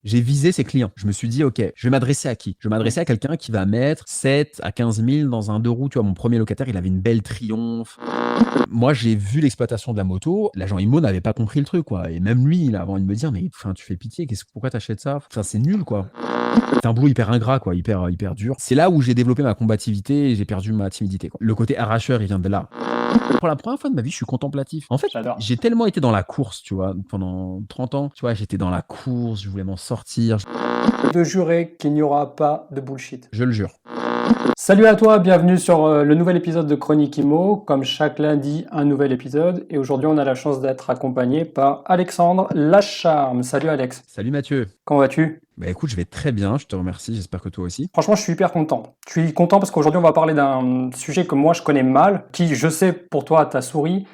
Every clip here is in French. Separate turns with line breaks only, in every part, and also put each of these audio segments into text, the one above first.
J'ai visé ces clients. Je me suis dit, OK, je vais m'adresser à qui? Je vais
Mmh.
m'adresser à quelqu'un qui va mettre 7 à 15 000 dans un deux roues. Tu vois, mon premier locataire, il avait une belle Triumph. Moi, j'ai vu l'exploitation de la moto. L'agent IMO n'avait pas compris le truc, quoi. Et même lui, il a avant de me dire, mais enfin, tu fais pitié, pourquoi t'achètes ça? Enfin, c'est nul, quoi. C'est un boulot hyper ingrat, quoi, hyper dur. C'est là où j'ai développé ma combativité et j'ai perdu ma timidité, quoi. Le côté arracheur, il vient de là. Pour la première fois de ma vie, je suis contemplatif. En fait,
J'adore.
j'ai tellement été dans la course, tu vois, pendant 30 ans. Tu vois, j'étais dans la course, je voulais m'en sortir.
De jurer qu'il n'y aura pas de bullshit.
Je le jure.
Salut à toi, bienvenue sur le nouvel épisode de Chronique Imo. Comme chaque lundi, un nouvel épisode. Et aujourd'hui, on a la chance d'être accompagné par Alexandre Lacharme. Salut Alex,
Salut Mathieu.
comment vas-tu?
Bah écoute, je vais très bien, je te remercie, j'espère que toi aussi.
Franchement, je suis hyper content. Je suis content parce qu'aujourd'hui, on va parler d'un sujet que moi, je connais mal, qui, je sais, pour toi, t'a souri,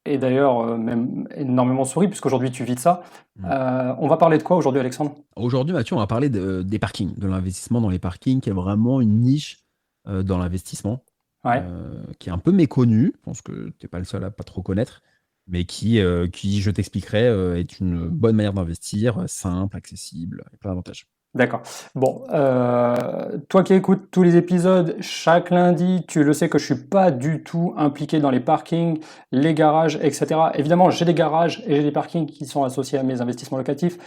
et d'ailleurs, même énormément souri, puisqu'aujourd'hui, tu vis de ça.
Mm.
On va parler de quoi aujourd'hui, Alexandre?
Aujourd'hui, Mathieu, on va parler des parkings, de l'investissement dans les parkings, qui est vraiment une niche dans l'investissement,
Ouais.
qui est un peu méconnue. Je pense que tu n'es pas le seul à pas trop connaître, mais qui je t'expliquerai, est une bonne manière d'investir, simple, accessible, et plein d'avantages.
D'accord. Bon, toi qui écoutes tous les épisodes chaque lundi, tu le sais que je suis pas du tout impliqué dans les parkings, les garages, etc. Évidemment, j'ai des garages et j'ai des parkings qui sont associés à mes investissements locatifs,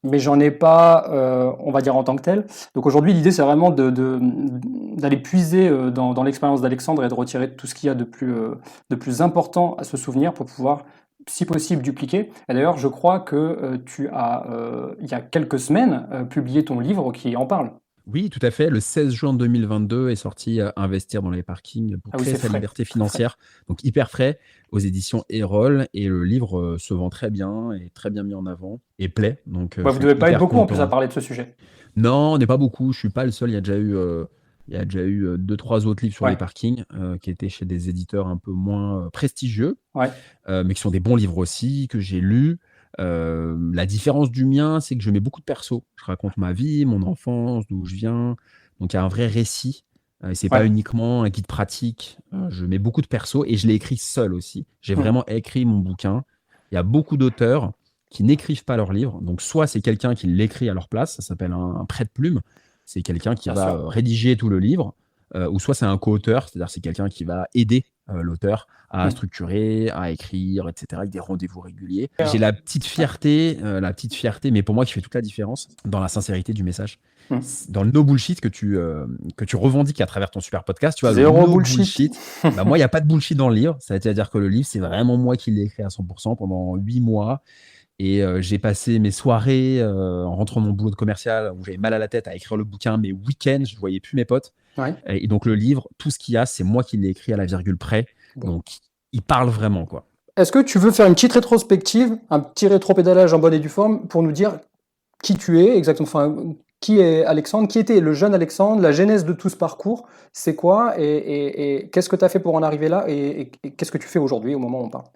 mais j'en ai pas, on va dire en tant que tel. Donc aujourd'hui, l'idée c'est vraiment d'aller puiser dans l'expérience d'Alexandre et de retirer tout ce qu'il y a de plus important à se souvenir pour pouvoir, si possible, dupliquer. Et d'ailleurs, je crois que tu as, il y a quelques semaines, publié ton livre qui en parle.
Oui, tout à fait. Le 16 juin 2022 est sorti Investir dans les parkings pour
Ah oui,
créer
c'est
sa
frais,
liberté
très frais.
financière. Donc hyper frais aux éditions Erol. Et le livre se vend très bien, est très bien mis en avant et plaît. Donc
Ouais,
je
vous
suis
devez pas être
hyper
beaucoup en plus à
content.
parler de ce sujet.
Non, on n'est pas beaucoup. Je suis pas le seul. Il y a déjà eu deux, trois autres livres sur les
Ouais,
parkings qui étaient chez des éditeurs un peu moins prestigieux,
ouais.
mais qui sont des bons livres aussi, que j'ai lus. La différence du mien, c'est que je mets beaucoup de perso. Je raconte ma vie, mon enfance, d'où je viens. Donc il y a un vrai récit. Et c'est pas
Ouais.
uniquement un guide pratique. Je mets beaucoup de perso et je l'ai écrit seul aussi. J'ai
Hmm.
vraiment écrit mon bouquin. Il y a beaucoup d'auteurs qui n'écrivent pas leurs livres. Donc soit c'est quelqu'un qui l'écrit à leur place, ça s'appelle un prête-plume. C'est quelqu'un qui
Bien
va
sûr.
rédiger tout le livre. Ou soit c'est un co-auteur, c'est-à-dire c'est quelqu'un qui va aider l'auteur à
Hmm.
structurer, à écrire, etc., avec des rendez-vous réguliers. J'ai
Ouais.
la petite fierté, mais pour moi qui fait toute la différence, dans la sincérité du message.
Hmm.
Dans le no bullshit que tu revendiques à travers ton super podcast, tu vois, le
Zéro
no
bullshit.
bullshit, bah moi, il n'y a pas de bullshit dans le livre. C'est-à-dire que le livre, c'est vraiment moi qui l'ai écrit à 100% pendant 8 mois. Et j'ai passé mes soirées en rentrant de mon boulot de commercial où j'avais mal à la tête à écrire le bouquin, mes week-ends, je ne voyais plus mes potes.
Ouais.
Et donc le livre, tout ce qu'il y a, c'est moi qui l'ai écrit à la virgule près.
Bon.
Donc il parle vraiment, quoi.
Est-ce que tu veux faire une petite rétrospective, un petit rétropédalage en bonne et due forme pour nous dire qui tu es exactement, enfin, qui est Alexandre, qui était le jeune Alexandre, la genèse de tout ce parcours, c'est quoi et qu'est-ce que tu as fait pour en arriver là et qu'est-ce que tu fais aujourd'hui au moment où on parle?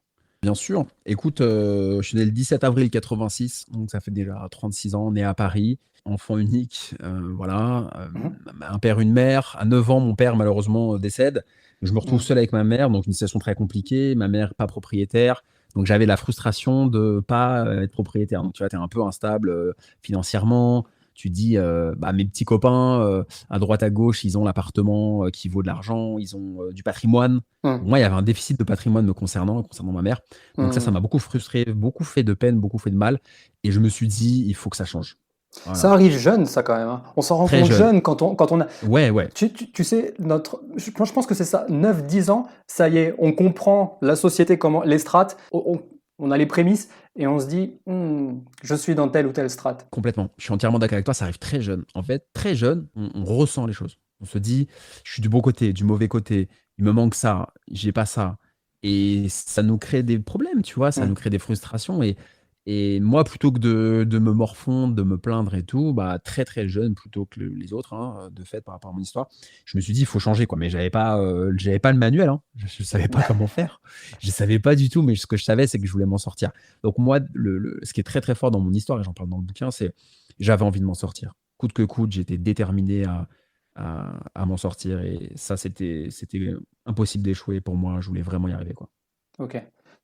Bien sûr. Écoute, je suis né le 17 avril 86, donc ça fait déjà 36 ans, né à Paris, enfant unique, voilà,
Mhm.
un père, une mère. À 9 ans, mon père malheureusement décède. Je me retrouve
Mhm.
seul avec ma mère, donc une situation très compliquée. Ma mère pas propriétaire, donc j'avais la frustration de pas être propriétaire. Donc tu vois, tu es un peu instable financièrement. Tu dis, bah, mes petits copains à droite à gauche, ils ont l'appartement qui vaut de l'argent, ils ont du patrimoine.
Mhm.
Moi, il y avait un déficit de patrimoine me concernant ma mère. Donc ça
Mhm.
m'a beaucoup frustré, beaucoup fait de peine, beaucoup fait de mal. Et je me suis dit, il faut que ça change.
Ça
Voilà.
arrive jeune, ça quand même, hein. On s'en rend
Très
compte
jeune.
jeune quand on a.
Ouais, ouais.
Tu sais, je pense que c'est ça, 9 10 ans, ça y est, on comprend la société, comment, les strates, on a les prémices et on se dit, je suis dans telle ou telle strate.
Complètement. Je suis entièrement d'accord avec toi. Ça arrive très jeune. En fait, très jeune, on ressent les choses. On se dit, je suis du bon côté, du mauvais côté. Il me manque ça, j'ai pas ça. Et ça nous crée des problèmes, tu vois. Ça nous
Hmm.
crée des frustrations. Et moi, plutôt que de me morfondre, de me plaindre et tout, bah, très très jeune, plutôt que les autres, hein, de fait, par rapport à mon histoire, je me suis dit, il faut changer, quoi. Mais j'avais pas le manuel, hein. Je savais pas comment faire. Je savais pas du tout, mais ce que je savais, c'est que je voulais m'en sortir. Donc moi, ce qui est très très fort dans mon histoire, et j'en parle dans le bouquin, c'est j'avais envie de m'en sortir. Coûte que coûte, j'étais déterminé à m'en sortir. Et ça, c'était impossible d'échouer pour moi. Je voulais vraiment y arriver, quoi.
Ok.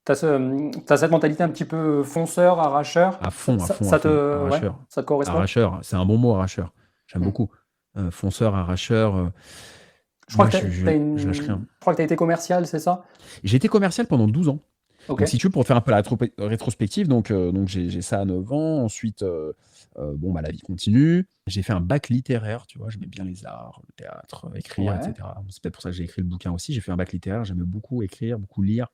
t'as cette mentalité un petit peu fonceur, arracheur.
À fond, à
Ça,
fond, à
ça
fond.
te, ouais,
Arracheur.
ça te correspond?
Arracheur, c'est un bon mot, arracheur. J'aime
Hmm.
beaucoup. Fonceur, arracheur.
Je crois
Moi,
que
je lâche rien.
je crois que t'as été commercial, c'est ça?
J'ai été commercial pendant 12 ans.
Ok.
Donc, si tu veux, pour faire un peu la rétrospective, donc j'ai ça à 9 ans. Ensuite, bon, bah, la vie continue. J'ai fait un bac littéraire, tu vois. J'aimais bien les arts, le théâtre, écrire,
Ouais.
etc. C'est peut-être pour ça que j'ai écrit le bouquin aussi. J'ai fait un bac littéraire. J'aimais beaucoup écrire, beaucoup lire,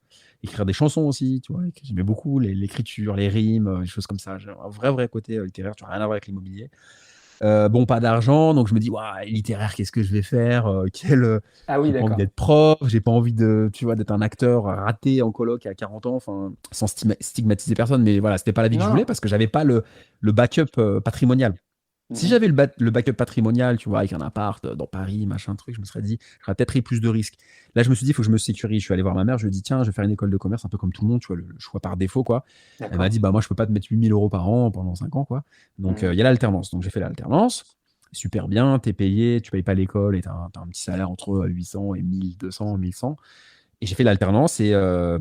écrire des chansons aussi, tu vois. J'aimais beaucoup l'écriture, les rimes, les choses comme ça. J'ai un vrai côté littéraire. Tu vois, rien à voir avec l'immobilier. Bon, pas d'argent, donc je me dis, ouah, littéraire, qu'est-ce que je vais faire?
Ah oui,
J'ai pas envie
d'accord.
d'être prof, j'ai pas envie de, tu vois, d'être un acteur raté en coloc à 40 ans, enfin, sans stigmatiser personne, mais voilà, c'était pas la vie que je
Non,
voulais
non.
parce que j'avais pas le backup patrimonial. Si
Mhm.
j'avais le backup patrimonial, tu vois, avec un appart dans Paris, machin truc, je me serais dit, j'aurais peut-être pris plus de risques. Là, je me suis dit, il faut que je me sécurise. Je suis allé voir ma mère, je lui ai dit, tiens, je vais faire une école de commerce, un peu comme tout le monde, tu vois, le choix par défaut, quoi. Elle m'a
D'accord.
dit, bah, moi, je peux pas te mettre 8 000 euros par an pendant 5 ans, quoi. Donc,
Mhm.
il y a l'alternance. Donc, j'ai fait l'alternance. Super bien, t'es payé, tu payes pas l'école et t'as un petit salaire entre 800 et 1200, 1100. Et j'ai fait l'alternance et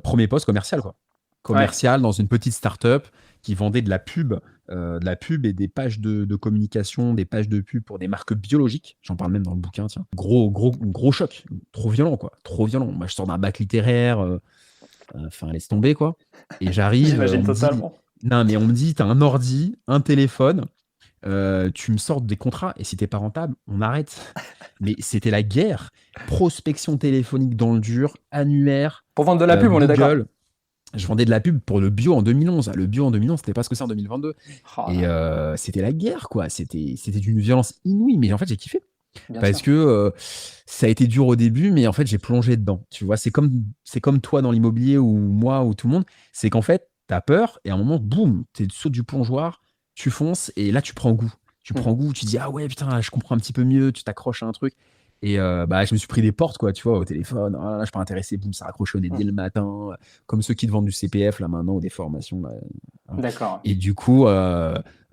premier poste commercial, quoi.
Ouais.
Commercial dans une petite start-up qui vendait de la pub et des pages de communication, des pages de pub pour des marques biologiques. J'en parle même dans le bouquin, tiens. Gros choc, trop violent, quoi. Trop violent. Moi, je sors d'un bac littéraire, enfin, laisse tomber, quoi. Et j'arrive,
J'imagine
on me dit,
totalement.
non, mais on me dit, t'as un ordi, un téléphone, tu me sors des contrats et si t'es pas rentable, on arrête. Mais c'était la guerre. Prospection téléphonique dans le dur, annuaire,
Pour vendre de la pub, on est d'accord.
Google. Je vendais de la pub pour le bio en 2011. Le bio en 2011, c'était pas ce que c'est en 2022.
Oh
Et
là,
c'était la guerre, quoi. C'était d'une violence inouïe. Mais en fait, j'ai kiffé.
bien
Parce
sûr.
que ça a été dur au début, mais en fait, j'ai plongé dedans. Tu vois, c'est comme toi dans l'immobilier ou moi ou tout le monde. C'est qu'en fait, tu as peur et à un moment, boum, tu sautes du plongeoir, tu fonces et là, tu prends goût. Tu prends
Mhm.
goût, tu dis, ah ouais, putain, là, je comprends un petit peu mieux, tu t'accroches à un truc. Et bah, je me suis pris des portes, quoi, tu vois, au téléphone. Ah, là, je suis pas intéressé, boum, ça raccroche au nez dès
Mhm.
le matin. Comme ceux qui te vendent du CPF, là, maintenant, ou des formations. Là, voilà.
D'accord.
Et du coup,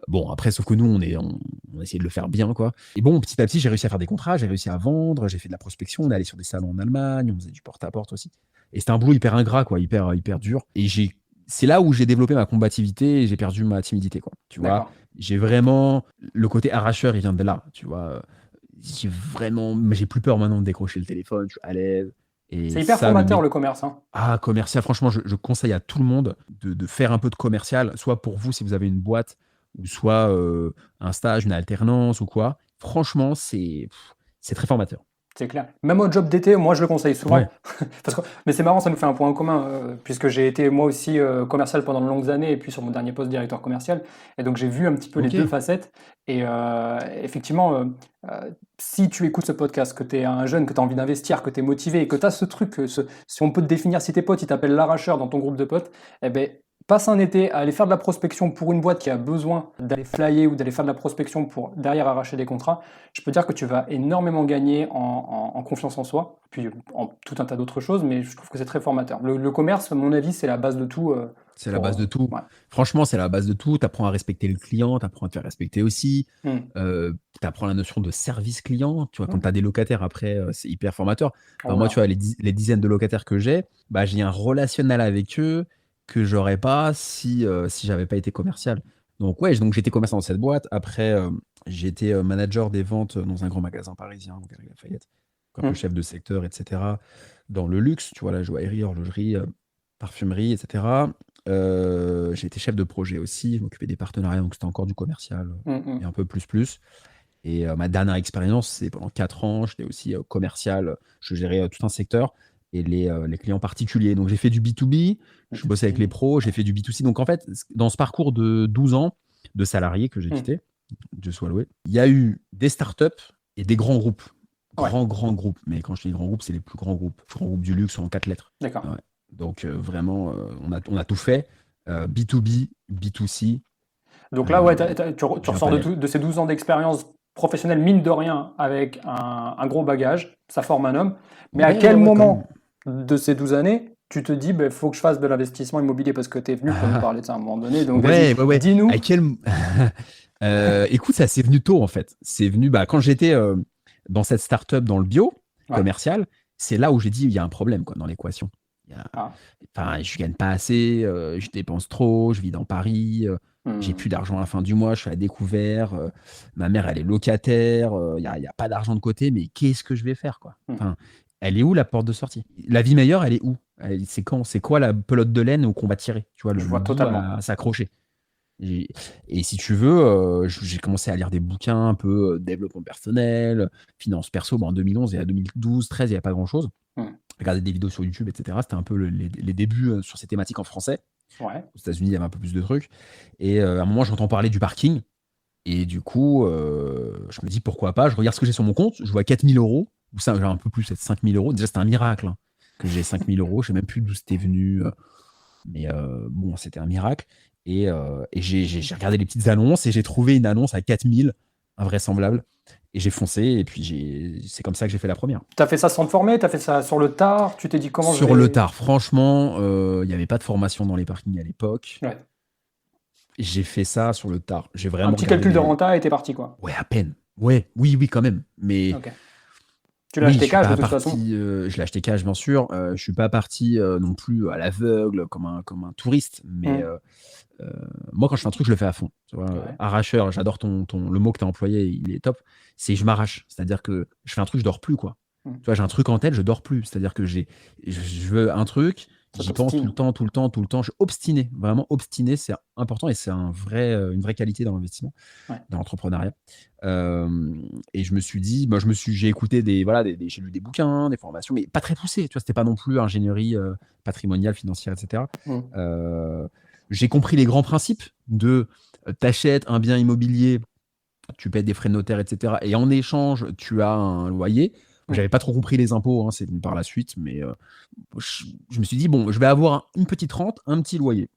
bon, après, sauf que nous, on a essayé de le faire bien, quoi. Et bon, petit à petit, j'ai réussi à faire des contrats, j'ai réussi à vendre, j'ai fait de la prospection, on est allé sur des salons en Allemagne, on faisait du porte-à-porte aussi. Et c'était un boulot hyper ingrat, quoi, hyper dur. Et c'est là où j'ai développé ma combativité et j'ai perdu ma timidité, quoi. Tu vois,
D'accord.
j'ai vraiment, le côté arracheur, il vient de là, tu vois. Mais j'ai plus peur maintenant de décrocher le téléphone, je suis à l'aise. Et
C'est hyper
ça,
formateur le commerce, hein.
commercial, franchement, je conseille à tout le monde de faire un peu de commercial, soit pour vous si vous avez une boîte, ou soit un stage, une alternance ou quoi. Franchement, c'est très formateur.
C'est clair. Même au job d'été, moi je le conseille
Ouais,
souvent. Mais c'est marrant, ça nous fait un point en commun, puisque j'ai été moi aussi commercial pendant de longues années, et puis sur mon dernier poste, directeur commercial. Et donc j'ai vu un petit peu les
ok.
deux facettes. Et effectivement, si tu écoutes ce podcast, que tu es un jeune, que tu as envie d'investir, que tu es motivé, et que tu as ce truc, si on peut te définir, si tes potes, ils t'appellent l'arracheur dans ton groupe de potes, eh ben, passe un été à aller faire de la prospection pour une boîte qui a besoin d'aller flyer ou d'aller faire de la prospection pour derrière arracher des contrats. Je peux dire que tu vas énormément gagner en confiance en soi, puis en tout un tas d'autres choses, mais je trouve que c'est très formateur. Le commerce, à mon avis, c'est la base de tout.
C'est la base de tout.
Ouais.
Franchement, c'est la base de tout. Tu apprends à respecter le client, tu apprends à te faire respecter aussi.
Hmm.
Tu apprends la notion de service client. Tu vois, quand
Hmm.
tu as des locataires après, c'est hyper formateur. Enfin,
Oh
moi, tu
là.
vois, les dizaines de locataires que j'ai, bah, j'ai un relationnel avec eux que j'aurais pas si j'avais pas été commercial. Donc, ouais, donc j'étais commerçant dans cette boîte. Après, j'ai été manager des ventes dans un grand magasin parisien, donc Galeries Lafayette, un peu
Hmm.
chef de secteur, etc. Dans le luxe, tu vois, la joaillerie, horlogerie, parfumerie, etc. J'ai été chef de projet aussi, je m'occupais des partenariats, donc c'était encore du commercial
Hmm, hmm.
et un peu plus. Et ma dernière expérience, c'est pendant 4 ans, j'étais aussi commercial, je gérais tout un secteur et les clients particuliers. Donc j'ai fait du B2B, je bossais avec les pros, j'ai fait du B2C. Donc en fait, dans ce parcours de 12 ans de salarié que j'ai
Hmm.
quitté, Dieu soit loué, il y a eu des startups et des grands groupes.
Ouais,
Grands groupes. Mais quand je dis grands groupes, c'est les plus grands groupes. Plus grands groupes du luxe en 4 lettres.
d'accord.
Ouais. Donc vraiment, on a tout fait. B2B, B2C,
Donc là, ouais,
euh,
tu
j'ai un
ressors
panel.
de ces 12 ans d'expérience professionnelle, mine de rien, avec un gros bagage. Ça forme un homme. Mais à quel
Ouais, quand même.
moment de ces 12 années, tu te dis, il faut que je fasse de l'investissement immobilier parce que tu es venu pour nous parler de ça à un moment donné. Donc vas-y,
Ouais.
dis-nous.
À quel... écoute, ça c'est venu tôt en fait. C'est venu quand j'étais dans cette startup dans le bio
Ouais.
commercial, c'est là où j'ai dit il y a un problème quoi, dans l'équation. Il y a
Ah.
enfin, je gagne pas assez, je dépense trop, je vis dans Paris, j'ai
Mmh.
plus d'argent à la fin du mois, je suis à découvert, ma mère, elle est locataire, il y a pas d'argent de côté, mais qu'est-ce que je vais faire, quoi?
Mmh.
Enfin, elle est où la porte de sortie? La vie meilleure, elle est où? C'est quand? C'est quoi la pelote de laine où qu'on va tirer? Tu vois?
Je
Le
vois
bout
totalement.
à s'accrocher. Et et si tu veux, j'ai commencé à lire des bouquins un peu, développement personnel, finances perso. Bon, en 2011 et à 2012-13, il y avait pas grand-chose.
Mmh.
Regarder des vidéos sur YouTube et cetera. C'était un peu les débuts, sur ces thématiques en français.
Ouais.
Aux États-Unis, il y avait un peu plus de trucs et à un moment, j'entends parler du parking et du coup, je me dis: «Pourquoi pas?» Je regarde ce que j'ai sur mon compte, je vois 4 000 €, ou ça, genre un peu plus, peut-être 5 000 €. Déjà, c'était un miracle, hein, que j'ai 5 000 €. Je sais même plus d'où c'était venu, mais bon, c'était un miracle et j'ai regardé les petites annonces et j'ai trouvé une annonce à 4 000, invraisemblable, et j'ai foncé et puis c'est comme ça que j'ai fait la première.
Tu as fait ça sans te former? Tu as fait ça sur le tard? Tu t'es dit: «Comment je
Sur le
vais»
tard, franchement, il y avait pas de formation dans les parkings à l'époque.
ouais.
J'ai fait ça sur le tard. J'ai
Un
vraiment
petit
regardé
calcul de
des
renta et tu parti, quoi?
ouais, à peine. Ouais, oui, oui, quand même, mais
OK. Tu l'as
oui, je
acheté
suis
cash de
pas
toute façon?
parti, je l'ai acheté cash bien sûr, je suis pas parti, non plus à l'aveugle comme un touriste, mais
Mmh.
Heu, moi, quand je fais un truc, je le fais à fond, tu vois?
Ouais.
Arracheur, j'adore ton le mot que tu as employé, il est top. C'est je m'arrache, c'est-à-dire que je fais un truc, je dors plus, quoi.
Mmh.
Tu vois, j'ai un truc en tête, je dors plus. C'est-à-dire que je veux un truc,
Ça
j'y pense tout le
t'obstine.
temps, tout le temps, tout le temps. Je suis obstiné, vraiment obstiné, c'est important et c'est une vraie qualité dans l'investissement,
Ouais.
dans l'entrepreneuriat. Et je me suis dit, moi, j'ai écouté j'ai lu des bouquins, des formations, mais pas très poussées, tu vois? C'était pas non plus ingénierie, patrimoniale, financière, et cetera.
Mmh.
Heu, j'ai compris les grands principes de, tu un bien immobilier, tu payes des frais de notaire et cetera et en échange, tu as un loyer.
Mmh.
J'avais pas trop compris les impôts, hein, c'est venu par la suite, mais je me suis dit: «Bon, je vais avoir une petite rente, un petit loyer».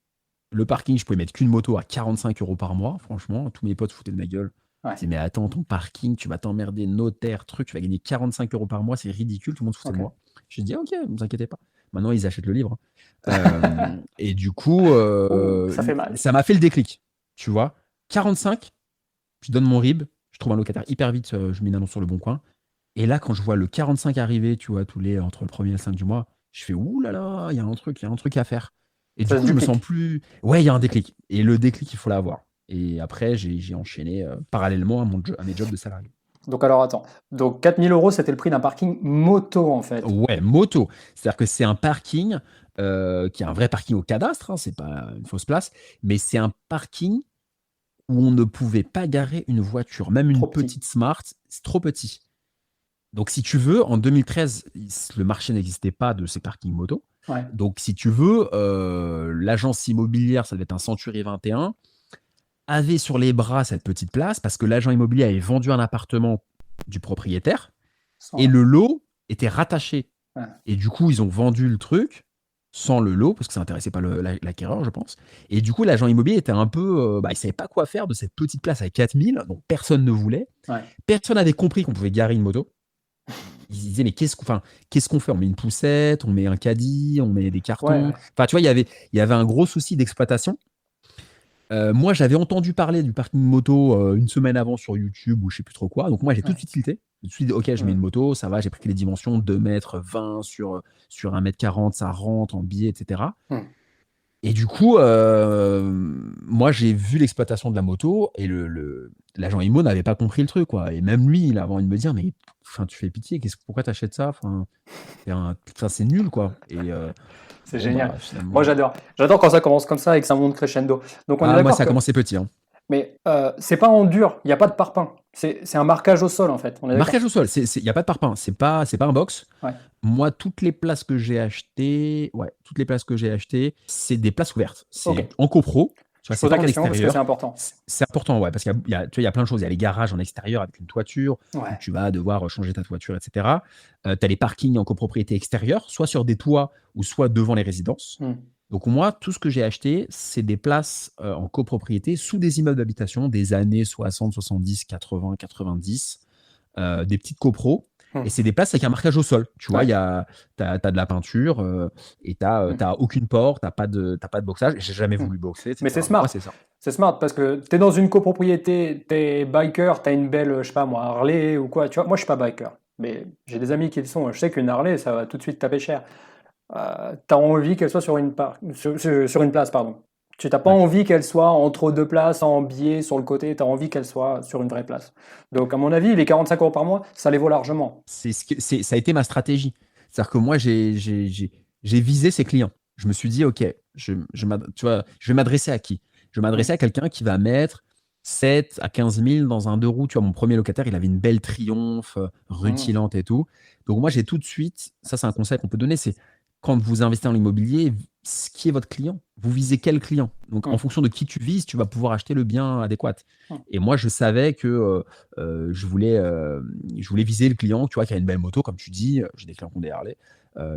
Le parking, je pouvais mettre qu'une moto à 45 € par mois, franchement, tous mes potes se foutaient de ma gueule. Ils
Ouais.
disaient: «Mais attends, ton parking, tu vas t'emmerder, notaire, truc, tu vas gagner 45 € par mois, c'est ridicule», tout le monde se foutait de
OK.
moi. J'ai dit: «OK, ne vous inquiétez pas». Maintenant, ils achètent le livre, hein. Et du coup,
Ouh, ça fait mal.
ça m'a fait le déclic, tu vois? 45, je donne mon RIB, je trouve un locataire hyper vite, je mets une annonce sur Le Bon Coin et là, quand je vois le 45 arriver, tu vois, tous les entre le premier et le 5 du mois, je fais: «Ouh là là, il y a un truc à faire» et du
Ça se
coup, je me sens
duplique.
plus ouais, il y a un déclic et le déclic, il faut l'avoir et après j'ai enchaîné, parallèlement à mes jobs de salarié.
Donc alors attends, donc 4 000 €, c'était le prix d'un parking moto, en fait?
Ouais, moto, c'est-à-dire que c'est un parking, qui est un vrai parking au cadastre, hein, c'est pas une fausse place, mais c'est un parking où on ne pouvait pas garer une voiture, même une
Trop petit.
petite Smart, c'est trop petit. Donc si tu veux, en 2013, le marché n'existait pas de ces parkings moto.
Ouais.
Donc si tu veux, l'agence immobilière, ça devait être un Century 21, avait sur les bras cette petite place parce que l'agent immobilier avait vendu un appartement du propriétaire et
Sans
le lot était rattaché
ouais.
et du coup, ils ont vendu le truc sans le lot parce que ça intéressait pas l'acquéreur, je pense et du coup, l'agent immobilier était un peu, il savait pas quoi faire de cette petite place à 4 000, donc personne ne voulait.
Ouais.
Personne n'avait compris qu'on pouvait garer une moto. Ils se disaient: «Mais qu'est-ce qu'on fait? On met une poussette, on met un caddie, on met des
Ouais,
cartons».
ouais.
Enfin, tu vois, il y avait un gros souci d'exploitation. Moi, j'avais entendu parler du parking moto, une semaine avant sur YouTube ou je sais plus trop quoi, donc moi, j'ai tout de
Ouais.
suite tilté. Tout de suite: «OK, je mets une
Mmh.
moto, ça va». J'ai pris les dimensions 2 m 20 sur 1 m 40, ça rentre en biais et cetera
Mmh.
et du coup, moi, j'ai vu l'exploitation de la moto et l'agent IMO n'avait pas compris le truc, quoi et même lui, il avait envie de me dire: «Mais enfin, tu fais pitié, pourquoi tu achètes ça? Enfin, c'est nul, quoi» et
C'est
bon,
génial.
bah,
Moi,
finalement
j'adore. J'adore quand ça commence comme ça et que ça monte crescendo. Donc on est
ah, moi,
d'accord
ça a
que
commencé petit, hein.
mais c'est pas en dur, il y a pas de parpaing. C'est un marquage au sol, en fait, on est d'accord?
Marquage au sol, il y a pas de parpaing, c'est pas un box.
Ouais.
Moi, toutes les places que j'ai achetées, c'est des places ouvertes. C'est
OK.
en copro, tu vois?
Je
C'est
pose
pas
la
en
question parce que c'est
extérieur.
important.
C'est important, ouais, parce tu vois, il y a plein de choses. Il y a les garages en extérieur avec une toiture où
Ouais.
tu vas devoir changer ta toiture et cetera. Tu as les parkings en copropriété extérieure, soit sur des toits ou soit devant les résidences.
Mmh.
Donc moi, tout ce que j'ai acheté, c'est des places, en copropriété sous des immeubles d'habitation des années 60, 70, 80, 90, des petites copros et
Mmh.
c'est des places avec un marquage au sol. Tu vois,
Ouais.
tu as de la peinture, et tu as,
Mmh.
aucune porte, tu pas de boxage. J'ai jamais
Mmh.
voulu boxer et
Mais c'est
cetera. Donc moi,
smart.
c'est ça.
C'est smart parce que tu es dans une copropriété, tu es biker, tu as une belle, je sais pas moi, Harley ou quoi, tu vois? Moi, je suis pas biker, mais j'ai des amis qui le sont. Je sais qu'une Harley, ça va tout de suite taper cher. tu as envie qu'elle soit sur une place, pardon. Tu n'as pas
Ouais.
envie qu'elle soit entre deux places, en biais, sur le côté, tu as envie qu'elle soit sur une vraie place. Donc, à mon avis, les 45 € par mois, ça les vaut largement.
Ça a été ma stratégie. C'est-à-dire que moi, j'ai visé ces clients. Je me suis dit, OK, tu vois, je vais m'adresser à qui? Je vais
Mm.
m'adresser à quelqu'un qui va mettre 7 à 15 000 dans un deux roues. Tu vois, mon premier locataire, il avait une belle Triumph,
Mm.
rutilante et tout. Donc moi, j'ai tout de suite, ça c'est un conseil qu'on peut donner, c'est quand vous investissez dans l'immobilier, qui est votre client? Vous visez quel client? Donc en
Mm.
fonction de qui tu vises, tu vas pouvoir acheter le bien adéquat.
Mm.
Et moi, je savais que je voulais viser le client, tu vois, qui a une belle moto, comme tu dis. J'ai des clients qui ont des Harley,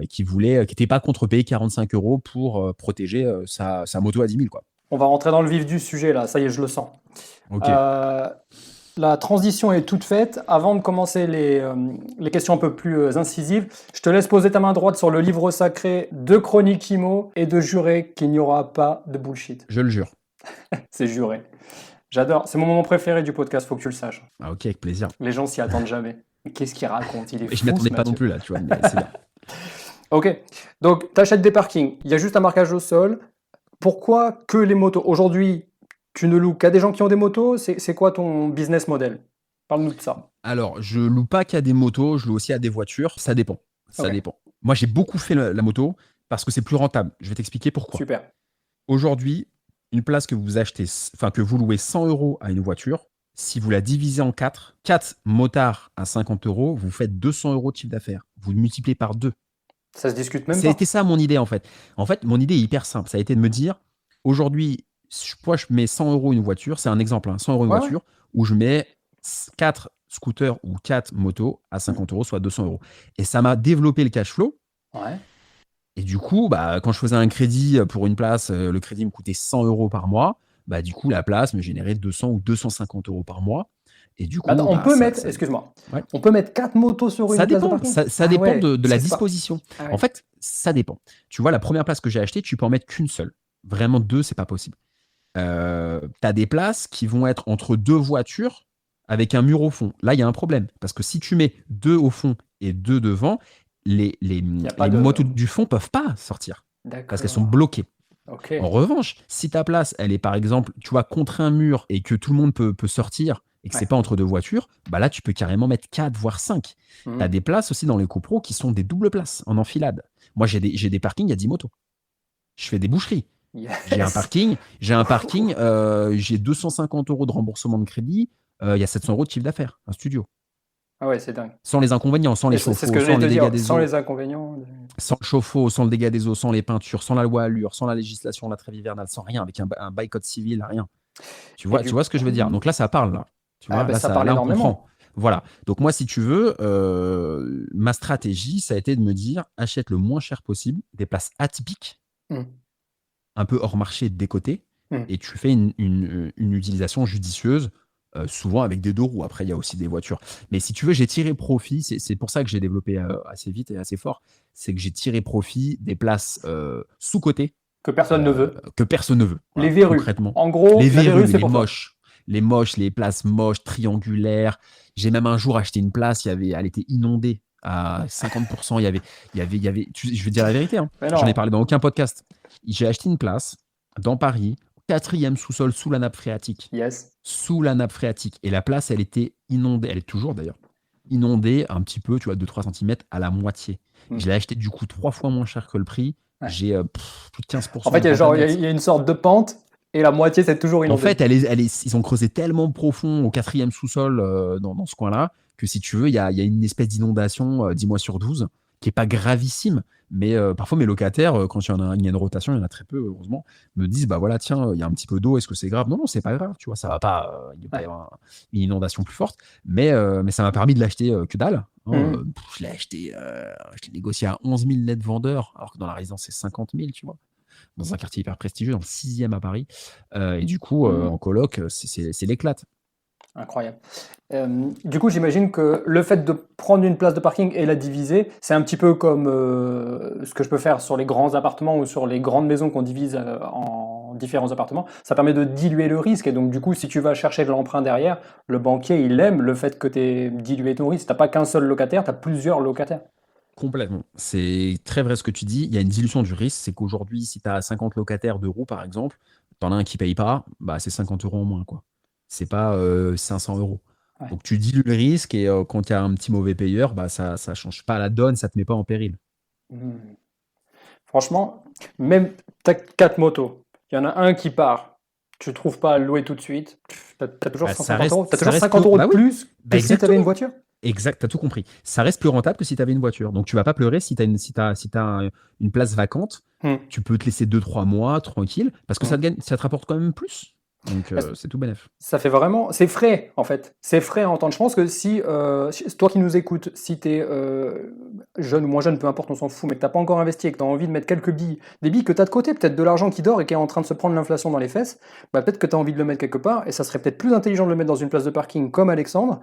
et qui n'étaient pas contre payer 45 € pour protéger sa moto à 10 000, quoi.
On va rentrer dans le vif du sujet là, ça y est, je le sens.
Ok.
Euh, la transition est toute faite. Avant de commencer les questions un peu plus incisives, je te laisse poser ta main droite sur le livre sacré de Chronique Imo et de jurer qu'il n'y aura pas de bullshit.
Je le jure.
C'est juré. J'adore. C'est mon moment préféré du podcast, faut que tu le saches.
Ah, ok, avec plaisir.
Les gens s'y attendent jamais. Mais qu'est-ce qu'il raconte? Il est
Et je m'y
fou, ce
attendais pas non
Mathieu.
plus là, tu vois, mais c'est bien.
Ok. Donc, tu achètes des parkings. Il y a juste un marquage au sol. Pourquoi que les motos? Aujourd'hui, tu ne loues qu'à des gens qui ont des motos? C'est quoi ton business model? Parle-nous de ça.
Alors, je loue pas qu'à des motos, je loue aussi à des voitures. Ça dépend. Ça
Ok,
dépend. Moi, j'ai beaucoup fait la moto parce que c'est plus rentable. Je vais t'expliquer pourquoi.
super.
Aujourd'hui, une place que vous achetez, enfin que vous louez 100 € à une voiture, si vous la divisez en 4 motards à 50 €, vous faites 200 € de chiffre d'affaires. Vous le multipliez par 2.
Ça se discute même
Ça a été
pas.
ça mon idée en fait. En fait, mon idée est hyper simple. Ça a été de me dire, aujourd'hui, moi je mets 100 € une voiture, c'est un exemple, hein, 100 € une
Ouais, ouais.
voiture, où je mets 4 scooters ou 4 motos à 50 €, soit 200 €. Et ça m'a développé le cash flow.
Ouais.
Et du coup, bah, quand je faisais un crédit pour une place, le crédit me coûtait 100 € par mois. Bah, du coup, la place me générait 200 ou 250 € par mois. Et du
Attends,
coup,
on
bah,
peut mettre, excuse-moi,
ouais.
on peut mettre 4 motos sur
Ça
une place de
dépend.
parking?
Ça
Ah
dépend
ouais,
de la
c'est ça.
disposition.
Ah
En
ouais.
fait, ça dépend. Tu vois, la première place que j'ai achetée, tu peux en mettre qu'une seule. Vraiment deux, c'est pas possible. Tu as des places qui vont être entre deux voitures avec un mur au fond. Là, il y a un problème. Parce que si tu mets deux au fond et deux devant, les
Il n'y a pas
motos
de...
du fond peuvent pas sortir parce qu'elles sont
D'accord.
bloquées.
Ok.
En revanche, si ta place, elle est par exemple, tu vois, contre un mur et que tout le monde peut sortir et que c'est
Ouais.
pas entre deux voitures, bah là, tu peux carrément mettre 4 voire 5. Tu as
Mhm.
des places aussi dans les copros qui sont des doubles places en enfilade. Moi, j'ai des parkings, il y a 10 motos. Je fais des boucheries. J'ai un
Yes.
parking, j'ai 250 € de remboursement de crédit, il y a 700 € de chiffre d'affaires, un studio.
Ah ouais, c'est dingue.
Sans les inconvénients, sans les
Et c'est ce
chauffe-eau,
que
sans
j'allais te
les dégâts
dire,
des
sans
eaux,
les inconvénients.
sans le chauffe-eau, sans le dégât des eaux, sans les peintures, sans la loi Allure, sans la législation de la trêve hivernale, sans rien, avec un bail code civil, rien.
Et
Tu
du
vois ce que je veux dire?
coup,
Donc là, ça parle, là. Tu
ah
vois,
ben, ça parle
là, on comprend.
énormément.
Voilà. Donc moi, si tu veux, ma stratégie, ça a été de me dire, achète le moins cher possible, des places atypiques,
Mhm.
un peu hors marché de côtés,
Mhm.
et tu fais une utilisation judicieuse, souvent avec des deux roues. Après, il y a aussi des voitures. Mais si tu veux, j'ai tiré profit, c'est pour ça que j'ai développé assez vite et assez fort, c'est que j'ai tiré profit des places sous-cotées
Que personne ne veut.
que personne ne veut.
Les
Voilà,
verrues.
concrètement.
En gros,
Les
la verrue,
verrues,
c'est pour toi.
les moches, les places moches, triangulaires. J'ai même un jour acheté une place, elle était inondée à 50%. Je vais dire la vérité, hein,
Mais
j'en ai
non.
parlé dans aucun podcast. J'ai acheté une place dans Paris, quatrième sous-sol sous la nappe phréatique.
Yes.
Sous la nappe phréatique. Et la place, elle était inondée. Elle est toujours d'ailleurs inondée un petit peu, tu vois, 2-3 cm à la moitié.
Mhm.
Je l'ai acheté du coup 3 fois moins cher que le prix.
Ouais.
J'ai plus de
En
15%
fait,
de rente à
il
mettre.
y a une sorte de pente et la moitié, c'est toujours
En
inondé.
fait, ils ont creusé tellement profond au quatrième sous-sol dans ce coin-là que si tu veux, il y a une espèce d'inondation 10 mois sur 12 qui n'est pas gravissime. Mais parfois, mes locataires, quand il y a une rotation, il y en a très peu, heureusement, me disent bah voilà, tiens, il y a un petit peu d'eau, est-ce que c'est grave? Non, non, c'est pas grave, tu vois, ça va pas, il va pas y
Ouais.
avoir une inondation plus forte. Mais ça m'a permis de l'acheter que dalle.
Mhm.
Je l'ai acheté, je l'ai négocié à 11 000 net vendeur, alors que dans la résidence, c'est 50 000, tu vois, dans un quartier hyper prestigieux, dans le 6e à Paris. Et du coup,
Mhm.
en coloc, c'est l'éclate.
Incroyable. Du coup, j'imagine que le fait de prendre une place de parking et la diviser, c'est un petit peu comme ce que je peux faire sur les grands appartements ou sur les grandes maisons qu'on divise en différents appartements. Ça permet de diluer le risque. Et donc, du coup, si tu vas chercher de l'emprunt derrière, le banquier, il aime le fait que tu aies dilué ton risque. Tu n'as pas qu'un seul locataire, tu as plusieurs locataires.
Complètement. C'est très vrai ce que tu dis. Il y a une dilution du risque. C'est qu'aujourd'hui, si tu as 50 locataires de roues, par exemple, tu en as un qui paye pas, bah, c'est 50 euros en moins, quoi. C'est pas 500 euros.
Ouais.
Donc tu dilues le risque et quand il y a un petit mauvais payeur, bah, ça ne change pas la donne, ça te met pas en péril.
Hmm. Franchement, même t'as 4 motos, il y en a un qui part, tu trouves pas à le louer tout de suite, t'as toujours
Bah,
150 euros. T'as
ça
toujours
reste plus.
50 euros de
Bah oui,
plus que
bah
si t'avais une
exactement.
voiture.
Exact, t'as tout compris. Ça reste plus rentable que si tu avais une voiture. Donc tu vas pas pleurer si tu as une place vacante.
Hmm.
Tu peux te laisser 2, 3 mois tranquille parce que
Hmm.
ça te rapporte quand même plus. Donc c'est tout bénef.
Ça fait vraiment, c'est frais en fait. C'est frais en temps. Je pense que si, toi qui nous écoutes, si tu es jeune ou moins jeune, peu importe, on s'en fout, mais que t'as pas encore investi et que tu as envie de mettre quelques billes, des billes que tu as de côté, peut-être de l'argent qui dort et qui est en train de se prendre l'inflation dans les fesses, bah, peut-être que tu as envie de le mettre quelque part et ça serait peut-être plus intelligent de le mettre dans une place de parking comme Alexandre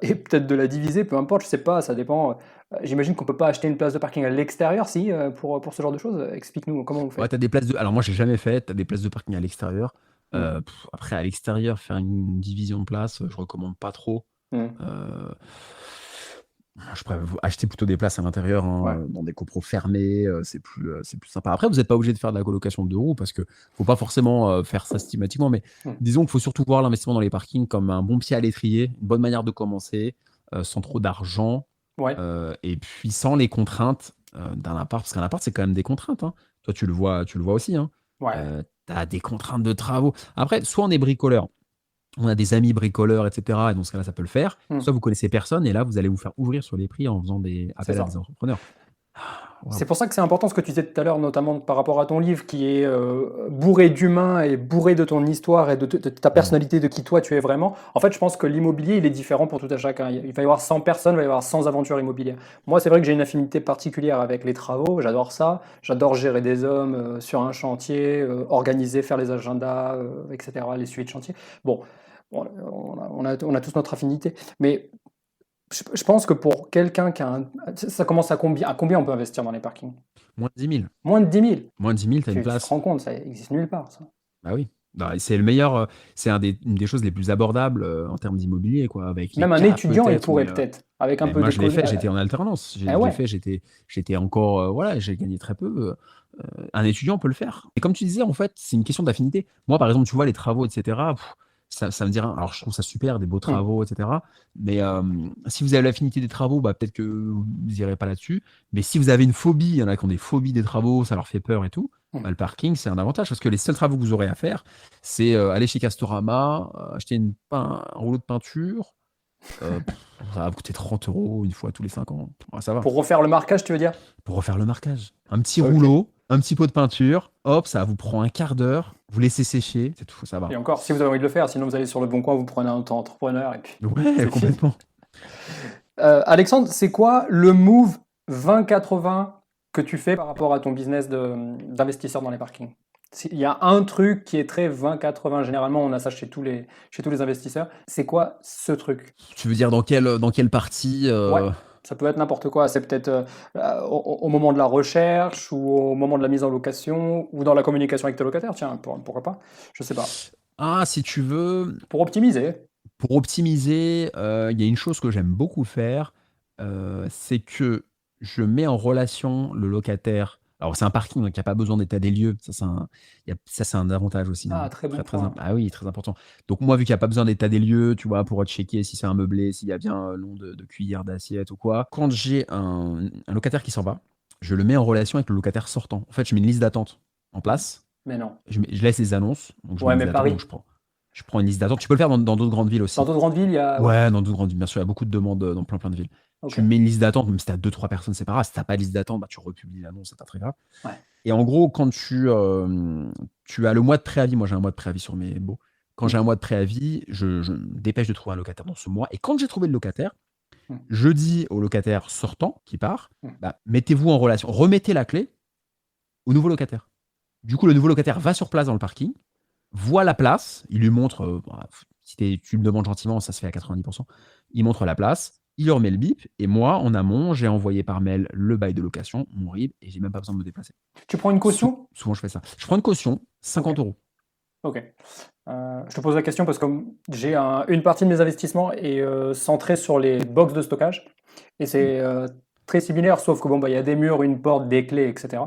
et peut-être de la diviser, peu importe, je sais pas, ça dépend. J'imagine qu'on peut pas acheter une place de parking à l'extérieur, si, pour ce genre de choses. Explique-nous comment vous
Ouais,
faites.
t'as des places de. Alors moi, j'ai jamais fait. T'as des places de parking à l'extérieur.
Hmm.
Après, à l'extérieur, faire une division de place, je recommande pas trop.
Hmm.
Euh, je préfère acheter plutôt des places à l'intérieur,
Ouais.
hein, dans des copros fermés. C'est plus sympa. Après, vous n'êtes pas obligé de faire de la colocation de 2 roues parce que faut pas forcément faire ça systématiquement. Mais
Hmm.
disons qu'il faut surtout voir l'investissement dans les parkings comme un bon pied à l'étrier, une bonne manière de commencer, sans trop d'argent
Ouais.
et puis sans les contraintes d'un appart. Parce qu'un appart, c'est quand même des contraintes, hein. Toi, tu le vois aussi, hein.
Ouais.
Tu as des contraintes de travaux. Après, soit on est bricoleur, on a des amis bricoleurs, etc. Et dans ce cas-là, ça peut le faire.
Hmm.
Soit vous connaissez personne et là, vous allez vous faire ouvrir sur les prix en faisant des
C'est
appels à des
ça.
entrepreneurs. Ah,
C'est
waouh.
pour ça que c'est important ce que tu disais tout à l'heure, notamment par rapport à ton livre, qui est bourré d'humain et bourré de ton histoire et de ta
Mm.
personnalité, de qui toi tu es vraiment. En fait, je pense que l'immobilier, il est différent pour tout à chacun. Il va y avoir 100 personnes, il va y avoir 100 aventures immobilières. Moi, c'est vrai que j'ai une affinité particulière avec les travaux, j'adore ça. J'adore gérer des hommes sur un chantier, organiser, faire les agendas, etc., les suites de chantier. Bon, on a tous notre affinité. Mais je pense que pour quelqu'un qui a un... Ça commence à combien on peut investir dans les parkings?
Moins de 10 000.
Moins de 10 000.
Moins de 10 000, tu as une
Tu te
place.
rends compte, ça existe nulle part, ça.
Bah oui. Bah, c'est le meilleur. C'est une des choses les plus abordables en termes d'immobilier, quoi. Avec les
Même un
caps,
étudiant, il
peut-être,
pourrait
mais
peut-être, avec un
mais
peu
moi, je l'ai
d'économie.
fait, j'étais en alternance.
Eh
Je l'ai
ouais.
fait, j'étais encore. Voilà, j'ai gagné très peu. Un étudiant peut le faire. Et comme tu disais, en fait, c'est une question d'affinité. Moi, par exemple, tu vois, les travaux, etc., ça me dirait. Alors, je trouve ça super, des beaux
Hmm.
travaux, etc. Mais si vous avez l'affinité des travaux, bah, peut-être que vous n'irez pas là-dessus. Mais si vous avez une phobie, il y en a qui ont des phobies des travaux, ça leur fait peur et tout,
Hmm.
bah, le parking, c'est un avantage. Parce que les seuls travaux que vous aurez à faire, c'est aller chez Castorama, acheter un rouleau de peinture. Ça va vous coûter 30 euros une fois tous les 5 ans. Ouais, ça va.
Pour refaire le marquage, tu veux dire?
Pour refaire le marquage. Un petit
Ok.
rouleau, un petit pot de peinture, hop, ça vous prend un quart d'heure, vous laissez sécher, c'est tout, ça va.
Et encore, si vous avez envie de le faire, sinon vous allez sur le bon coin, vous prenez un auto-entrepreneur et puis
Ouais,
c'est fini.
complètement.
Alexandre, c'est quoi le move 20-80 que tu fais par rapport à ton business d'investisseur dans les parkings? Il y a un truc qui est très 20-80, généralement on a ça chez tous les investisseurs. C'est quoi ce truc?
Tu veux dire dans quelle partie
Ouais, ça peut être n'importe quoi. C'est peut-être au moment de la recherche ou au moment de la mise en location ou dans la communication avec tes locataires. Tiens, pourquoi pas? Je sais pas.
Ah, si tu veux,
Pour optimiser.
pour optimiser, il y a une chose que j'aime beaucoup faire, c'est que je mets en relation le locataire. Alors, c'est un parking, donc il n'y a pas besoin d'état des lieux. Ça, c'est un avantage aussi,
Ah,
hein.
très bon
Très, très,
point.
ah oui, très important. Donc, moi, vu qu'il n'y a pas besoin d'état des lieux, tu vois, pour checker si c'est un meublé, s'il y a bien le nom de cuillère, d'assiette ou quoi. Quand j'ai un locataire qui s'en va, je le mets en relation avec le locataire sortant. En fait, je mets une liste d'attente en place.
Mais non.
Je laisse les annonces. Donc, je mets
Ouais,
une
mais
liste d'attente.
Paris.
Donc, je prends une liste d'attente. Tu peux le faire dans d'autres grandes villes
Dans
aussi.
d'autres grandes villes, il y a. Ouais.
Ouais, dans d'autres grandes villes, bien sûr, il y a beaucoup de demandes dans plein de villes.
Ok.
Tu mets une liste d'attente, même si tu as 2, 3 personnes, c'est pas grave. Si tu n'as pas de liste d'attente, bah, tu republies l'annonce, c'est pas très grave.
Ouais.
Et en gros, quand tu as le mois de préavis, moi j'ai un mois de préavis sur mes baux. Quand
Hmm.
j'ai un mois de préavis, je me dépêche de trouver un locataire dans ce mois. Et quand j'ai trouvé le locataire,
Hmm.
je dis au locataire sortant qui part,
Hmm.
bah, mettez-vous en relation, remettez la clé au nouveau locataire. Du coup, le nouveau locataire va sur place dans le parking, voit la place, il lui montre, si tu me demandes gentiment, ça se fait à 90%, il montre la place, il leur met le bip, et moi, en amont, j'ai envoyé par mail le bail de location, mon RIB, et j'ai même pas besoin de me déplacer.
Tu prends une caution?
Souvent, je fais ça. Je prends une caution,
Ok.
50 euros.
Ok. Je te pose la question parce que j'ai une partie de mes investissements est centrée sur les box de stockage et
Mm.
c'est très similaire, sauf que bon, bah, il y a des murs, une porte, des clés, etc.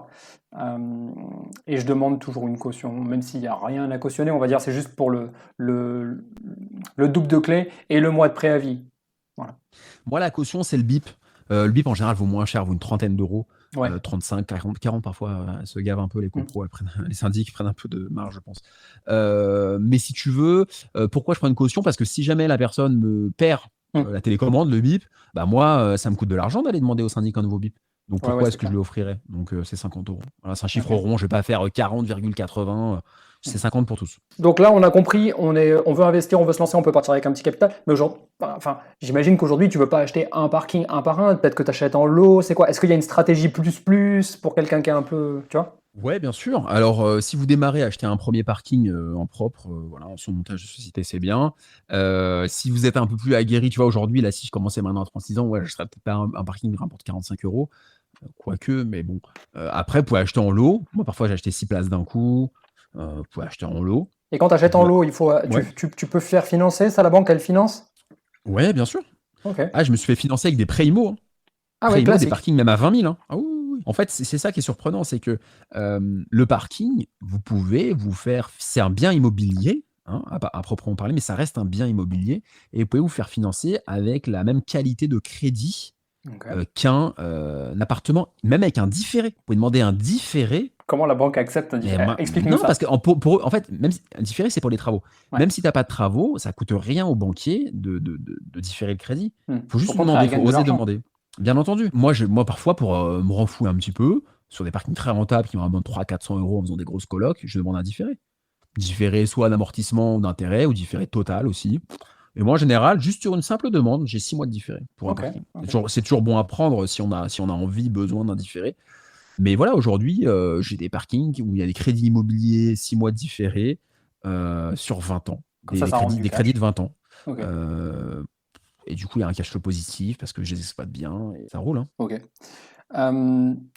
Et je demande toujours une caution, même s'il n'y a rien à cautionner, on va dire, c'est juste pour le, le double de clés et le mois de préavis. Voilà.
Moi, la caution, c'est le BIP. Le BIP, en général, vaut moins cher, vaut une trentaine d'euros.
Ouais.
35, 40, 40 parfois, se gavent un peu les compros, les syndics prennent un peu de marge, je pense. Mais si tu veux, pourquoi je prends une caution? Parce que si jamais la personne me perd la télécommande, le BIP, bah moi, ça me coûte de l'argent d'aller demander au syndic un nouveau BIP. Donc pourquoi est-ce que je lui offrirais? Donc c'est 50 euros. Voilà, c'est un chiffre rond, je vais pas faire 40,80. C'est 50 pour tous.
Donc là, on a compris, on veut investir, on veut se lancer, on peut partir avec un petit capital. Mais aujourd'hui, enfin, j'imagine qu'aujourd'hui, tu ne veux pas acheter un parking un par un. Peut-être que tu achètes en lot. C'est quoi? Est-ce qu'il y a une stratégie plus pour quelqu'un qui est un peu, tu vois?
Ouais, bien sûr. Alors, si vous démarrez à acheter un premier parking en propre, voilà, en son montage de société, c'est bien. Si vous êtes un peu plus aguerri, tu vois, aujourd'hui, là, si je commençais maintenant à 36 ans, ouais, je serais peut-être pas un parking qui rapporte 45 euros. Quoique, mais bon. Après, vous pouvez acheter en lot. Moi, parfois, j'ai acheté 6 places d'un coup. Vous pouvez acheter en lot.
Et quand tu achètes en lot, il faut,
Ouais.
tu peux faire financer ça, la banque, elle finance?
Ouais, bien sûr.
Ok.
Ah, je me suis fait financer avec des prêts IMO. Hein.
Ah
Prêts
ouais,
IMO, des
classique.
parkings même à 20 000. Hein. Ah oui, oui, oui. En fait, c'est ça qui est surprenant, c'est que le parking, vous pouvez vous faire... C'est un bien immobilier, hein, à proprement parler, mais ça reste un bien immobilier. Et vous pouvez vous faire financer avec la même qualité de crédit
Ok.
qu'un appartement, même avec un différé. Vous pouvez demander un différé.
Comment la banque accepte un différé? Explique-nous
Non,
ça.
parce que pour eux, en fait, même un différé, c'est pour les travaux.
Ouais.
Même si tu n'as pas de travaux, ça coûte rien au banquier de différer le crédit. Il faut juste
Au contraire,
demander,
il
il faut
gagne de
oser
l'argent.
demander. Bien entendu. Moi, parfois, pour me renfouer un petit peu, sur des parkings très rentables qui me rapportent 300-400 euros en faisant des grosses colocs, je demande un différé. Différé soit d'amortissement ou d'intérêt, ou différé total aussi. Et moi, en général, juste sur une simple demande, j'ai 6 mois de différé pour un parking. C'est toujours bon à prendre si on a envie, besoin d'un différé. Mais voilà, aujourd'hui, j'ai des parkings où il y a des crédits immobiliers, 6 mois de différé, sur 20 ans.
Comme ça rend du
Des
cash.
crédits de 20 ans.
Ok.
Et du coup, il y a un cash flow positif parce que je les exploite bien et ça roule. Hein.
Ok.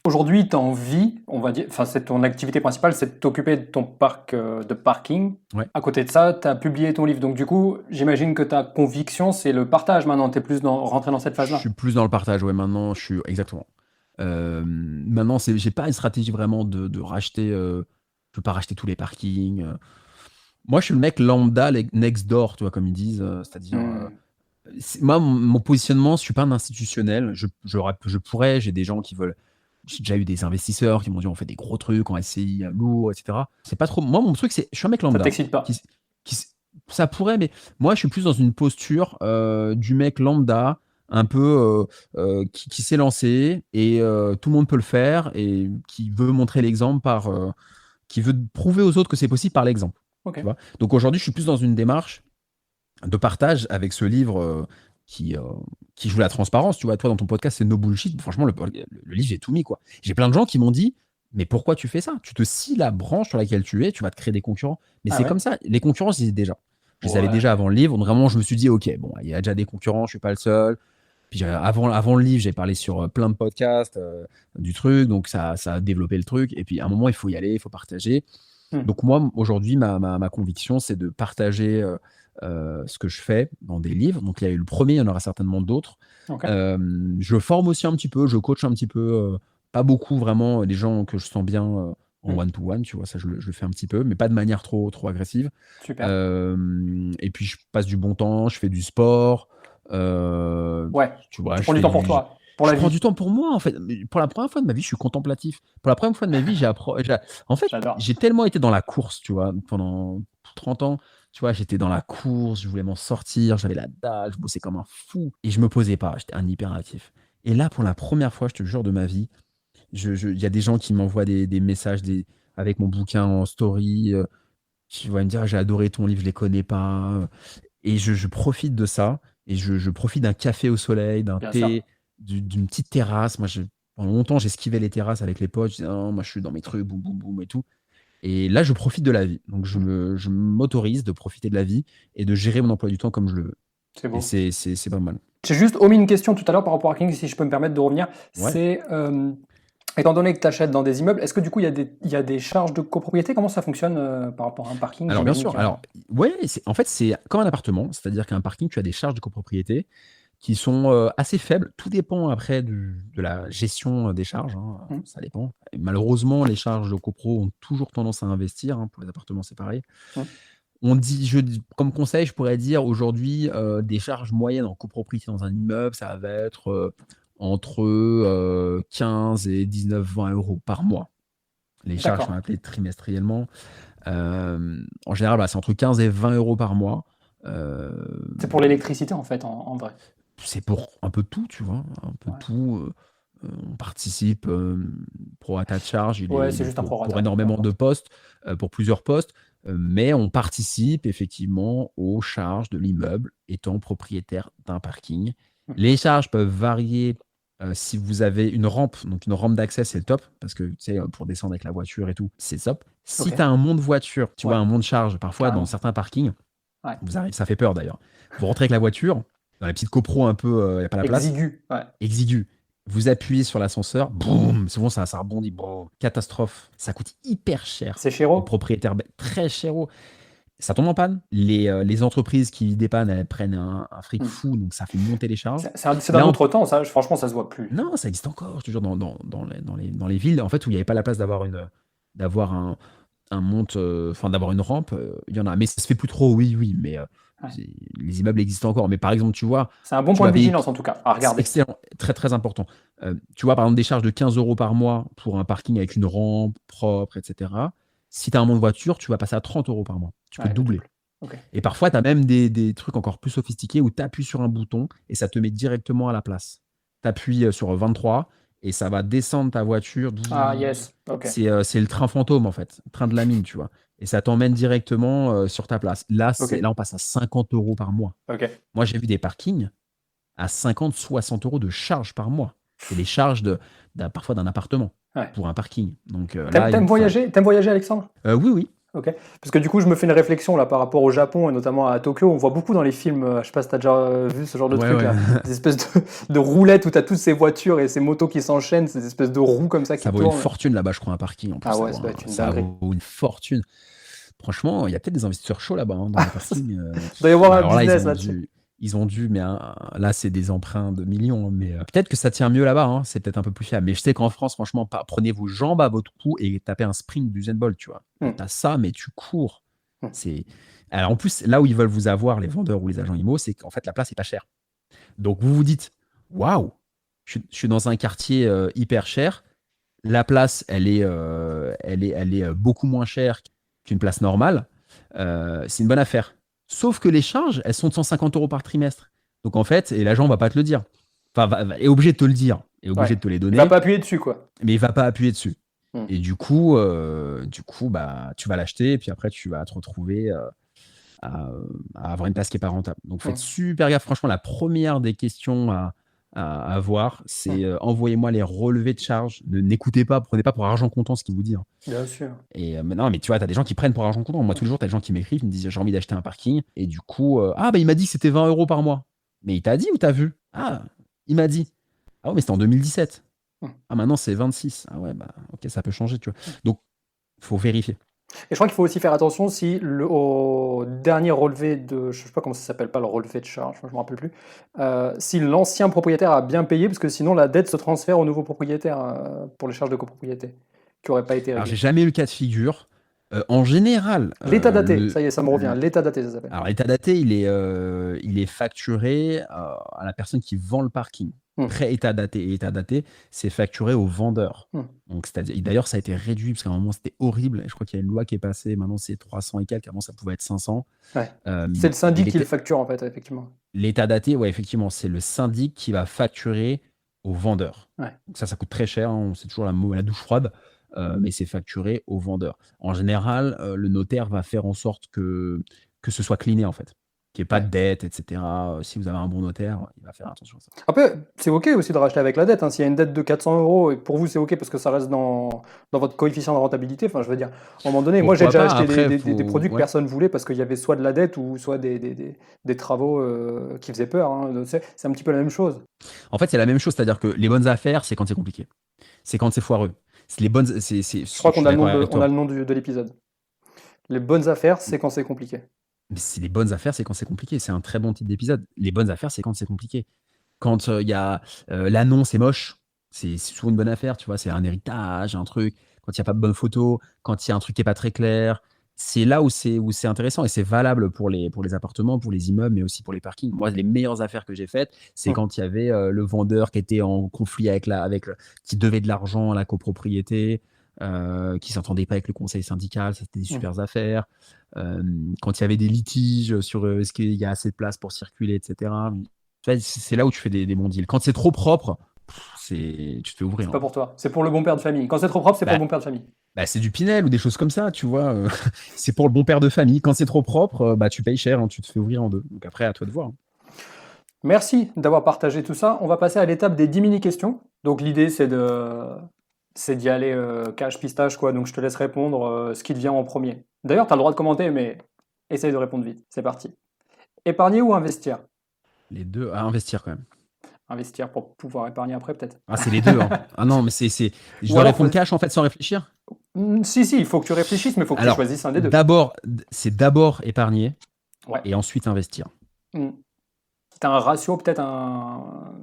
Aujourd'hui, tu as envie, on va dire, enfin, c'est ton activité principale, c'est de t'occuper de ton parc de parking.
Ouais.
À côté de ça, tu as publié ton livre. Donc, du coup, j'imagine que ta conviction, c'est le partage maintenant. Tu es plus rentré dans cette phase-là.
Je suis plus dans le partage, ouais, maintenant, je suis exactement. Maintenant, j'ai pas une stratégie vraiment de racheter. Je veux pas racheter tous les parkings. Moi, je suis le mec lambda, next door, tu vois, comme ils disent. C'est-à-dire, moi, mon positionnement, je suis pas un institutionnel. Je pourrais, j'ai des gens qui veulent. J'ai déjà eu des investisseurs qui m'ont dit on fait des gros trucs en SCI lourd, etc. C'est pas trop. Moi, mon truc, c'est je suis un mec lambda.
Ça t'excite pas?
Ça pourrait, mais moi, je suis plus dans une posture du mec lambda, un peu qui s'est lancé et tout le monde peut le faire et qui veut montrer l'exemple qui veut prouver aux autres que c'est possible par l'exemple.
Ok.
Tu vois. Donc aujourd'hui, je suis plus dans une démarche de partage avec ce livre qui joue la transparence. Tu vois, toi, dans ton podcast, c'est No Bullshit. Franchement, le livre, j'ai tout mis, quoi. J'ai plein de gens qui m'ont dit, mais pourquoi tu fais ça? Tu te scies la branche sur laquelle tu es, tu vas te créer des concurrents. Mais c'est comme ça. Les concurrents, je les ai déjà. Je les avais déjà avant le livre. Donc vraiment, je me suis dit, ok, bon, il y a déjà des concurrents, je suis pas le seul. Puis avant le livre, j'ai parlé sur plein de podcasts du truc. Donc ça a développé le truc. Et puis à un moment, il faut y aller, il faut partager. Donc moi, aujourd'hui, ma conviction, c'est de partager ce que je fais dans des livres. Donc il y a eu le premier, il y en aura certainement d'autres. Je forme aussi un petit peu, je coach un petit peu, pas beaucoup vraiment, les gens que je sens bien en one-to-one, tu vois, ça je le fais un petit peu, mais pas de manière trop agressive.
Super.
Et puis je passe du bon temps, je fais du sport.
Ouais,
tu vois,
tu prends du temps pour toi, pour la
je prends
vie.
du temps pour moi, en fait. Pour la première fois de ma vie, je suis contemplatif. Pour la première fois de ma vie, en fait,
J'adore.
j'ai tellement été dans la course, tu vois, pendant 30 ans. Tu vois, j'étais dans la course, je voulais m'en sortir, j'avais la dalle, je bossais comme un fou. Et je me posais pas, j'étais un hyperactif. Et là, pour la première fois, je te jure, de ma vie, il y a des gens qui m'envoient des messages avec mon bouquin en story. Qui vont me dire, j'ai adoré ton livre, je les connais pas. Et je profite de ça. Et je profite d'un café au soleil, d'un
Bien
thé,
sûr.
d'une petite terrasse. Moi, pendant longtemps, j'esquivais les terrasses avec les potes. Je disais, non, moi, je suis dans mes trucs, boum, boum, boum et tout. Et là, je profite de la vie. Donc, je m'autorise de profiter de la vie et de gérer mon emploi du temps comme je le veux.
C'est beau.
Et c'est pas mal.
J'ai juste omis une question tout à l'heure par rapport à King, si je peux me permettre de revenir.
Ouais.
C'est, étant donné que tu achètes dans des immeubles, est-ce que du coup, il y a des charges de copropriété? Comment ça fonctionne par rapport à un parking?
Alors, bien sûr. Alors, ouais, en fait, c'est comme un appartement. C'est-à-dire qu'un parking, tu as des charges de copropriété qui sont assez faibles. Tout dépend après de la gestion des charges, hein,
Mmh.
ça dépend. Et malheureusement, les charges de copro ont toujours tendance à investir, hein, pour les appartements séparés.
Mmh.
Comme conseil, je pourrais dire aujourd'hui, des charges moyennes en copropriété dans un immeuble, ça va être entre 15 et 19-20 € par mois. Les charges sont
D'accord.
appelées trimestriellement. En général, c'est entre 15 et 20 € par mois.
C'est pour l'électricité, en fait, en vrai.
C'est pour un peu tout, tu vois, un peu
Ouais.
tout. On participe, pro rata de charge,
Ouais,
il
c'est
est
juste un
pour
prorata, peu
énormément de
importe.
postes, pour plusieurs postes, mais on participe effectivement aux charges de l'immeuble étant propriétaire d'un parking.
Mmh.
Les charges peuvent varier, si vous avez une rampe, donc une rampe d'accès, c'est le top parce que, tu sais, pour descendre avec la voiture et tout, c'est top. Si
OK.
tu as un monte voiture, tu vois,
Ouais,
un monte charge, parfois dans
carrément.
certains parkings,
Ouais.
ça fait peur d'ailleurs. Vous rentrez avec la voiture, dans la petite copro un peu, il y a pas la place,
Exigu, ouais.
exigu. Vous appuyez sur l'ascenseur, boum, souvent ça rebondit, boum, catastrophe. Ça coûte hyper cher
C'est
aux
chéro?
propriétaires, très cher. Ça tombe en panne. Les entreprises qui dépannent, elles prennent un fric
Mmh.
fou, donc ça fait monter les charges.
C'est d'un
Là,
autre temps, ça, franchement, ça se voit plus.
non, ça existe encore, je te jure, dans les villes, en fait, où il n'y avait pas la place d'avoir un monte, enfin d'avoir une rampe, il y en a. Mais ça se fait plus trop, oui, oui, mais
Ouais.
les immeubles existent encore. Mais par exemple, tu vois,
C'est un bon
tu
point
vas
de
payer.
vigilance, en tout cas, à
C'est
regarder.
excellent, très, très important. Tu vois, par exemple, des charges de 15 € par mois pour un parking avec une rampe propre, et cetera. Si tu as un monte voiture, tu vas passer à 30 € par mois. Tu peux
Ouais, le
doubler.
double. OK.
Et parfois, tu as même des trucs encore plus sophistiqués où tu appuies sur un bouton et ça te met directement à la place. Tu appuies sur 23 et ça va descendre ta voiture.
Ah yes, OK.
C'est le train fantôme, en fait, le train de la mine, tu vois? Et ça t'emmène directement sur ta place. Là,
OK.
on passe à 50 € par mois.
OK.
Moi, j'ai vu des parkings à 50-60 € de charges par mois. C'est les charges parfois d'un appartement
Ouais.
pour un parking. Donc
T'aimes
là,
t'aimes voyager, Alexandre?
oui, oui.
OK. Parce que du coup, je me fais une réflexion là par rapport au Japon et notamment à Tokyo. On voit beaucoup dans les films, je sais pas si t'as déjà vu ce genre de
Ouais,
truc
ouais.
là, des espèces de roulettes où t'as toutes ces voitures et ces motos qui s'enchaînent, ces espèces de roues comme ça qui
Ça vaut une
tournent.
fortune là-bas, je crois, un parking. En plus,
Ah ouais, ça doit être une
ça
dinguerie.
vaut une fortune. Franchement, il y a peut-être des investisseurs chauds là-bas, hein, dans les parkings.
Il doit y avoir
Bah,
un
alors là,
business là-dessus.
ils ont dû, mais là, c'est des emprunts de millions, hein, mais peut-être que ça tient mieux là-bas, hein, c'est peut-être un peu plus fiable. Mais je sais qu'en France, franchement, prenez vos jambes à votre cou et tapez un sprint d'Usain Bolt, tu vois.
Mmh.
T'as ça, mais tu cours.
Mmh.
Alors en plus, là où ils veulent vous avoir, les vendeurs ou les agents IMO, c'est qu'en fait, la place est pas chère. Donc vous vous dites, waouh, je suis dans un quartier hyper cher. La place, elle est beaucoup moins chère qu'une place normale. C'est une bonne affaire. Sauf que les charges, elles sont de 150 € par trimestre. Donc en fait, et l'agent va pas te le dire. Enfin, est obligé de te le dire, est obligé
Ouais.
de te les
Il va
donner,
pas appuyer dessus quoi.
mais il va pas appuyer dessus.
Mmh.
Et du coup, bah, tu vas l'acheter et puis après, tu vas te retrouver à avoir une place qui est pas rentable. Donc faites
Mmh.
super gaffe. Franchement, la première des questions à avoir, c'est
Mmh.
envoyez-moi les relevés de charges. N'écoutez pas, prenez pas pour argent comptant ce qu'il vous dit, hein.
Bien sûr.
Et non, mais tu vois, tu as des gens qui prennent pour argent comptant. Moi, tous les jours, tu as des gens qui m'écrivent, ils me disent j'ai envie d'acheter un parking. Et du coup, ah, bah, il m'a dit que c'était 20 € par mois. Mais il t'a dit ou t'as vu? Ah, il m'a dit. Ah, ouais, mais c'était en 2017.
Mmh.
Ah, maintenant, c'est 26. Ah, ouais, bah, ok, ça peut changer, tu vois. Donc, faut vérifier.
Et je crois qu'il faut aussi faire attention si au dernier relevé de, je sais pas comment ça s'appelle, pas le relevé de charge, je me rappelle plus, si l'ancien propriétaire a bien payé, parce que sinon la dette se transfère au nouveau propriétaire pour les charges de copropriété, qui n'auraient pas été
Alors, j'ai
réglées.
jamais eu le cas de figure. En général,
L'état daté, ça y est, ça me revient,
le-
l'état daté ça s'appelle.
alors l'état daté, il est facturé à la personne qui vend le parking.
Mmh.
Pré-état daté et état daté, c'est facturé au vendeur.
Mmh.
Donc, c'est-à-dire, d'ailleurs, ça a été réduit parce qu'à un moment, c'était horrible. Je crois qu'il y a une loi qui est passée. Maintenant, c'est 300 et quelques. Avant, ça pouvait être 500.
Ouais.
Euh,
C'est le syndic qui
l'état
le facture en fait, effectivement.
l'état daté, ouais, effectivement, c'est le syndic qui va facturer au vendeur.
Ouais.
Donc ça coûte très cher, hein, c'est toujours la douche froide, mais c'est facturé au vendeur. En général, le notaire va faire en sorte que ce soit cleané, en fait, qu'il n'y ait pas de
Ouais.
dette, etc. Si vous avez un bon notaire, il va faire attention à ça.
Après, c'est OK aussi de racheter avec la dette, hein. S'il y a une dette de 400 € et que pour vous c'est OK parce que ça reste dans votre coefficient de rentabilité, enfin je veux dire, à un moment donné, moi j'ai
Pourquoi
déjà
pas?
acheté
Après,
des produits que
ouais.
personne voulait parce qu'il y avait soit de la dette ou soit des travaux qui faisaient peur, hein. C'est un petit peu la même chose.
En fait, c'est la même chose, c'est-à-dire que les bonnes affaires, c'est quand c'est compliqué. C'est quand c'est foireux. C'est les bonnes,
Je crois
je
qu'on
suis
a le nom
d'accord avec
on a
toi.
le nom de l'épisode. Les bonnes affaires, c'est quand c'est compliqué.
Mais c'est les bonnes affaires, c'est quand c'est compliqué. C'est un très bon titre d'épisode. Les bonnes affaires, c'est quand c'est compliqué. Quand il y a l'annonce est moche, c'est souvent une bonne affaire, tu vois. C'est un héritage, un truc. Quand il n'y a pas de bonnes photos, quand il y a un truc qui n'est pas très clair, c'est là où c'est intéressant et c'est valable pour les appartements, pour les immeubles, mais aussi pour les parkings. Moi, les meilleures affaires que j'ai faites, c'est
Hmm.
quand il y avait le vendeur qui était en conflit qui devait de l'argent à la copropriété, qui s'entendait pas avec le conseil syndical, ça c'était des
Hmm.
super affaires. Euh, Quand il y avait des litiges sur est-ce qu'il y a assez de place pour circuler, etc. Tu vois, c'est là où tu fais des bons deals. Quand c'est trop propre, tu te fais
C'est
ouvrir,
pas
hein.
pour toi. C'est pour le bon père de famille. Quand c'est trop propre, c'est pour le
Bah,
bon père de famille.
c'est du Pinel ou des choses comme ça, tu vois. C'est pour le bon père de famille. Quand c'est trop propre, tu payes cher, hein, tu te fais ouvrir en deux. Donc après, à toi de voir, hein.
Merci d'avoir partagé tout ça. On va passer à l'étape des 10 mini-questions. Donc l'idée, c'est d'y aller cash pistache, quoi. Donc je te laisse répondre ce qui te vient en premier. D'ailleurs, tu as le droit de commenter, mais essaye de répondre vite. C'est parti. Épargner ou investir?
Les deux à investir quand même.
Investir pour pouvoir épargner après, peut-être.
Ah, c'est les deux, hein. Ah non, mais je
Ou
dois
alors,
répondre cash en fait sans réfléchir.
Si, si, il faut que tu réfléchisses, mais il faut que tu
Alors,
choisisses un des deux.
c'est d'abord épargner
Ouais.
et ensuite investir.
Hmm. T'as un ratio, peut-être un.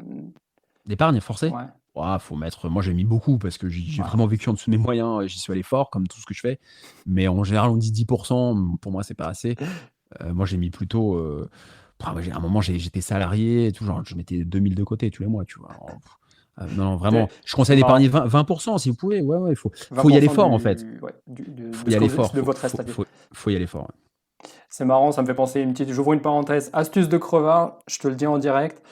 L'épargne forcée.
Ouais,
Faut mettre. Moi, j'ai mis beaucoup parce que j'ai
ouais.
vraiment vécu en dessous de mes moyens. J'y suis allé fort, comme tout ce que je fais. Mais en général, on dit 10%. Pour moi, c'est pas assez. Moi, j'ai mis plutôt. À un moment, j'étais salarié et tout. Genre, je mettais 2000 de côté tous les mois, tu vois. Alors, non, non, vraiment. Je
C'est
conseille d'épargner
marrant.
20% si vous pouvez. Ouais, ouais, faut y aller
20%
fort, en fait.
ouais,
Faut
de,
y aller
de
fort.
votre reste à vivre.
Faut y aller fort, ouais.
C'est marrant, ça me fait penser une petite. J'ouvre une parenthèse. Astuce de crevard, je te le dis en direct.